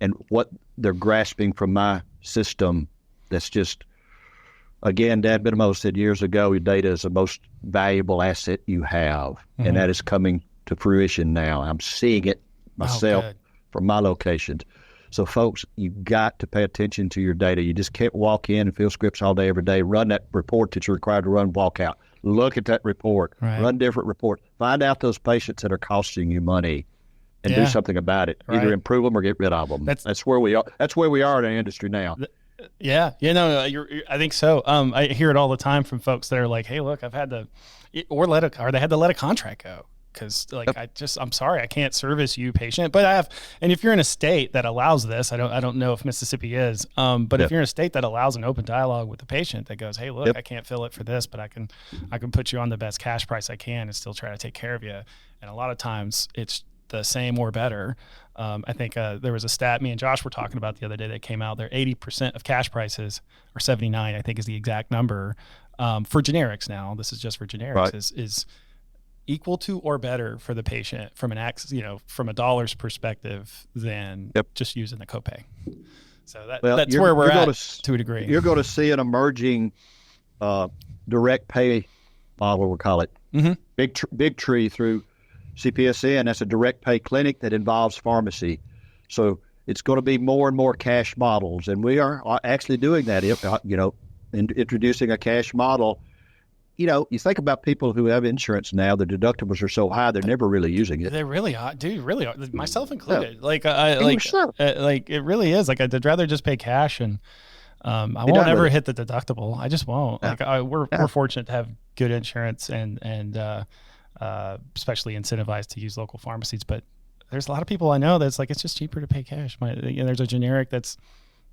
and what they're grasping from my system. That's just, again, Dad Benamo said years ago, your data is the most valuable asset you have. Mm-hmm. And that is coming to fruition now. I'm seeing it myself from my locations. So, folks, you got to pay attention to your data. You just can't walk in and fill scripts all day, every day. Run that report that you're required to run, walk out. Look at that report. Run different report. Find out those patients that are costing you money and do something about it. Either improve them or get rid of them. That's where we are. That's where we are in our industry now. I think so. I hear it all the time from folks that are like, "Hey, look, I've had to, or they had to let a contract go because, I'm sorry, I can't service you, patient." But I have, and if you're in a state that allows this, I don't know if Mississippi is, but if you're in a state that allows an open dialogue with the patient that goes, "Hey, look, I can't fill it for this, but I can put you on the best cash price I can and still try to take care of you," and a lot of times it's the same or better. I think there was a stat me and Josh were talking about the other day that came out there. 80% of cash prices, or 79, I think is the exact number, for generics now. This is just for generics, is equal to or better for the patient from from a dollar's perspective than just using the copay. So that's where we're at to a degree. You're going to see an emerging direct pay model, we'll call it. Mm-hmm. Big tree through CPSN. That's a direct pay clinic that involves pharmacy. So it's going to be more and more cash models, and we are actually doing that. Introducing a cash model. You think about people who have insurance now. The deductibles are so high; they're never really using it. They really are, dude. Really are, myself included. It really is. Like, I'd rather just pay cash, and I won't ever hit the deductible. I just won't. Yeah. We're fortunate to have good insurance and especially incentivized to use local pharmacies. But there's a lot of people I know that's like, it's just cheaper to pay cash. There's a generic that's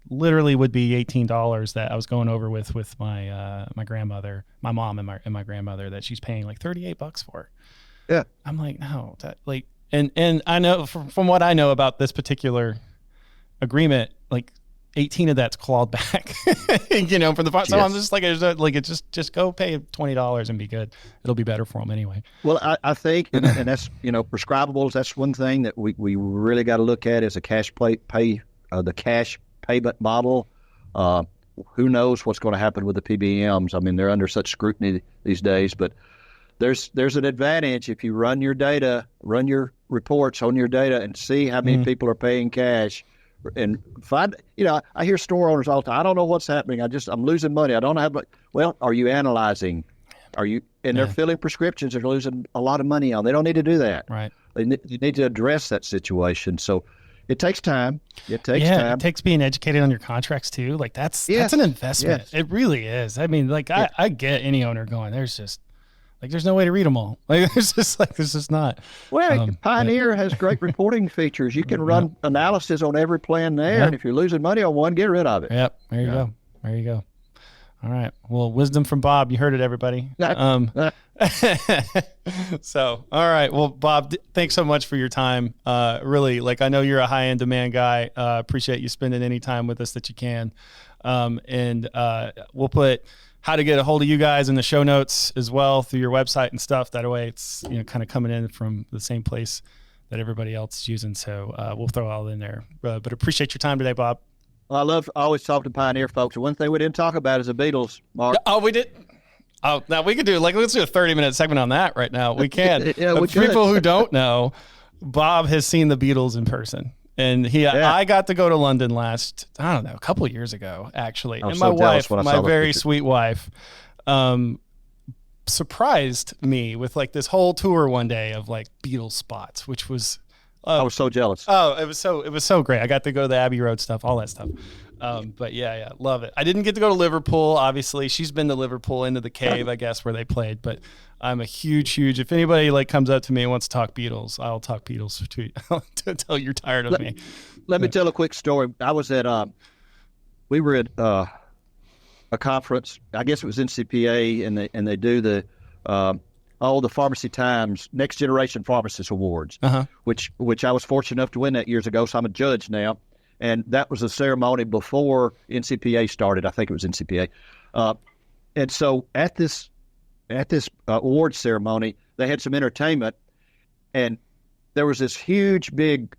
literally would be $18 that I was going over with my my grandmother, my mom and my grandmother, that she's paying like $38 for. Yeah. I'm like, no, and I know from what I know about this particular agreement, like 18 of that's clawed back, from the so I'm just like, just go pay $20 and be good. It'll be better for them anyway. Well, I think, and that's, prescribables, that's one thing that we really got to look at is a cash the cash payment model. Who knows what's going to happen with the PBMs? I mean, they're under such scrutiny these days, but there's an advantage if you run your data, run your reports on your data and see how many people are paying cash. And find, I hear store owners all the time, I don't know what's happening. I'm losing money. I don't have, well, are you analyzing? They're filling prescriptions. They're losing a lot of money on. They don't need to do that. Right. You need to address that situation. So it takes time. It takes being educated on your contracts too. Like that's an investment. Yes. It really is. I mean, I get any owner going, there's no way to read them all. There's just not. Well, Pioneer has great reporting features. You can run analysis on every plan there, and if you're losing money on one, get rid of it. Yep. There you go. All right. Well, wisdom from Bob. You heard it, everybody. So, all right. Well, Bob, thanks so much for your time. Really, like, I know you're a high-end demand guy. Appreciate you spending any time with us that you can. And we'll put how to get a hold of you guys in the show notes as well through your website and stuff. That way it's, kind of coming in from the same place that everybody else is using. So we'll throw all in there. But appreciate your time today, Bob. Well, I always talk to Pioneer folks. One thing we didn't talk about is the Beatles, Mark. Oh, we did. Oh, now we could do let's do a 30-minute segment on that right now. We can. Yeah, for people who don't know, Bob has seen the Beatles in person. And I got to go to London a couple of years ago, actually. And my wife, my very sweet wife, surprised me with like this whole tour one day of like Beatles spots, which was I was so jealous. Oh, it was so great. I got to go to the Abbey Road stuff, all that stuff. But yeah, love it. I didn't get to go to Liverpool, obviously. She's been to Liverpool, into the cave, I guess, where they played. But I'm a huge, if anybody like comes up to me and wants to talk Beatles, I'll talk Beatles until you're tired of me. Let me tell a quick story. I was we were at a conference. I guess it was NCPA, and they do the Pharmacy Times Next Generation Pharmacist Awards, which I was fortunate enough to win that years ago. So I'm a judge now. And that was a ceremony before NCPA started. I think it was NCPA. And so at this award ceremony, they had some entertainment, and there was this huge big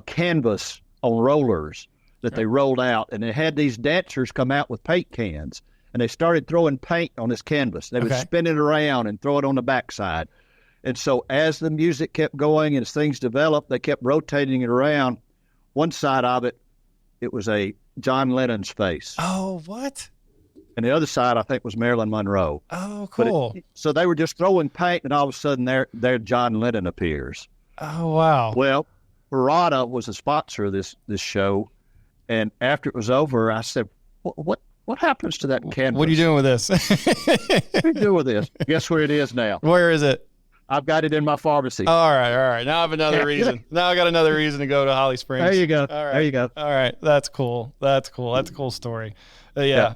canvas on rollers that they rolled out, and they had these dancers come out with paint cans, and they started throwing paint on this canvas. They would spin it around and throw it on the backside. And so as the music kept going and as things developed, they kept rotating it around. One side of it, it was a John Lennon's face. Oh, what? And the other side, I think, was Marilyn Monroe. Oh, cool. So they were just throwing paint, and all of a sudden, there John Lennon appears. Oh, wow. Well, Parada was a sponsor of this show, and after it was over, I said, "What happens to that canvas? What are you doing with this? What are you doing with this? Guess where it is now? Where is it? I've got it in my pharmacy." All right. Now I have another reason. Now I got another reason to go to Holly Springs. There you go. All right. There you go. All right. That's cool. That's a cool story. Yeah.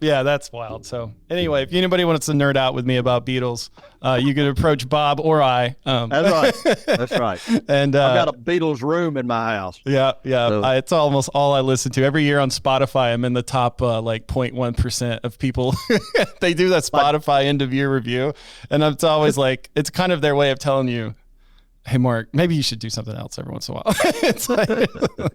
Yeah, that's wild. So anyway, if anybody wants to nerd out with me about Beatles, you can approach Bob or I. That's right. That's right. And I've got a Beatles room in my house. Yeah. So. It's almost all I listen to. Every year on Spotify, I'm in the top 0.1% of people. They do that Spotify end of year review, and it's always like it's kind of their way of telling you, "Hey, Mark, maybe you should do something else every once in a while." It's like a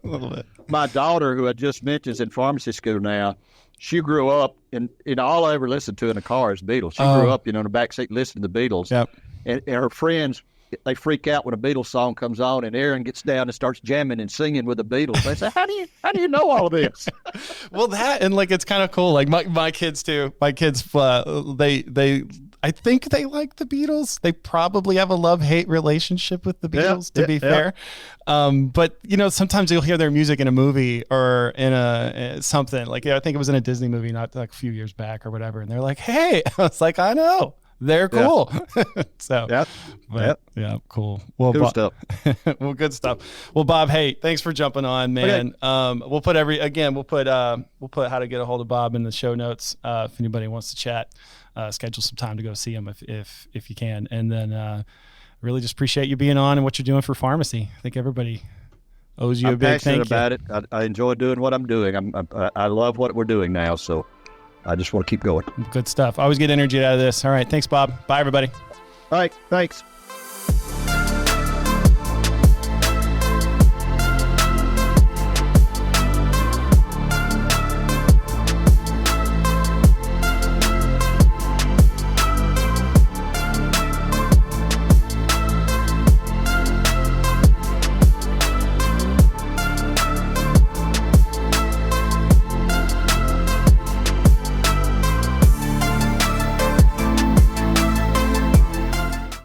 little bit. My daughter, who I just mentioned, is in pharmacy school now. She grew up, and all I ever listened to in the car is Beatles. She grew up, in the backseat listening to the Beatles. Yep. And her friends, they freak out when a Beatles song comes on, and Aaron gets down and starts jamming and singing with the Beatles. They say, how do you know all of this? Well, that, and like, it's kind of cool. Like my kids too. My kids, I think they like the Beatles. They probably have a love-hate relationship with the Beatles, to be fair. But, sometimes you'll hear their music in a movie or in something. Like, I think it was in a Disney movie not like a few years back or whatever. And they're like, hey. I was like, I know. They're cool. So, yeah, cool. Well, good stuff. Well, good stuff. Well, Bob, hey, thanks for jumping on, man. Okay. We'll put how to get a hold of Bob in the show notes if anybody wants to chat. Schedule some time to go see him if you can, and then really just appreciate you being on and what you're doing for pharmacy. I think everybody owes you a big thank you. I'm passionate about it. I enjoy doing what I'm doing. I love what we're doing now, so I just want to keep going. Good stuff. I always get energy out of this. All right, thanks, Bob. Bye, everybody. All right, thanks.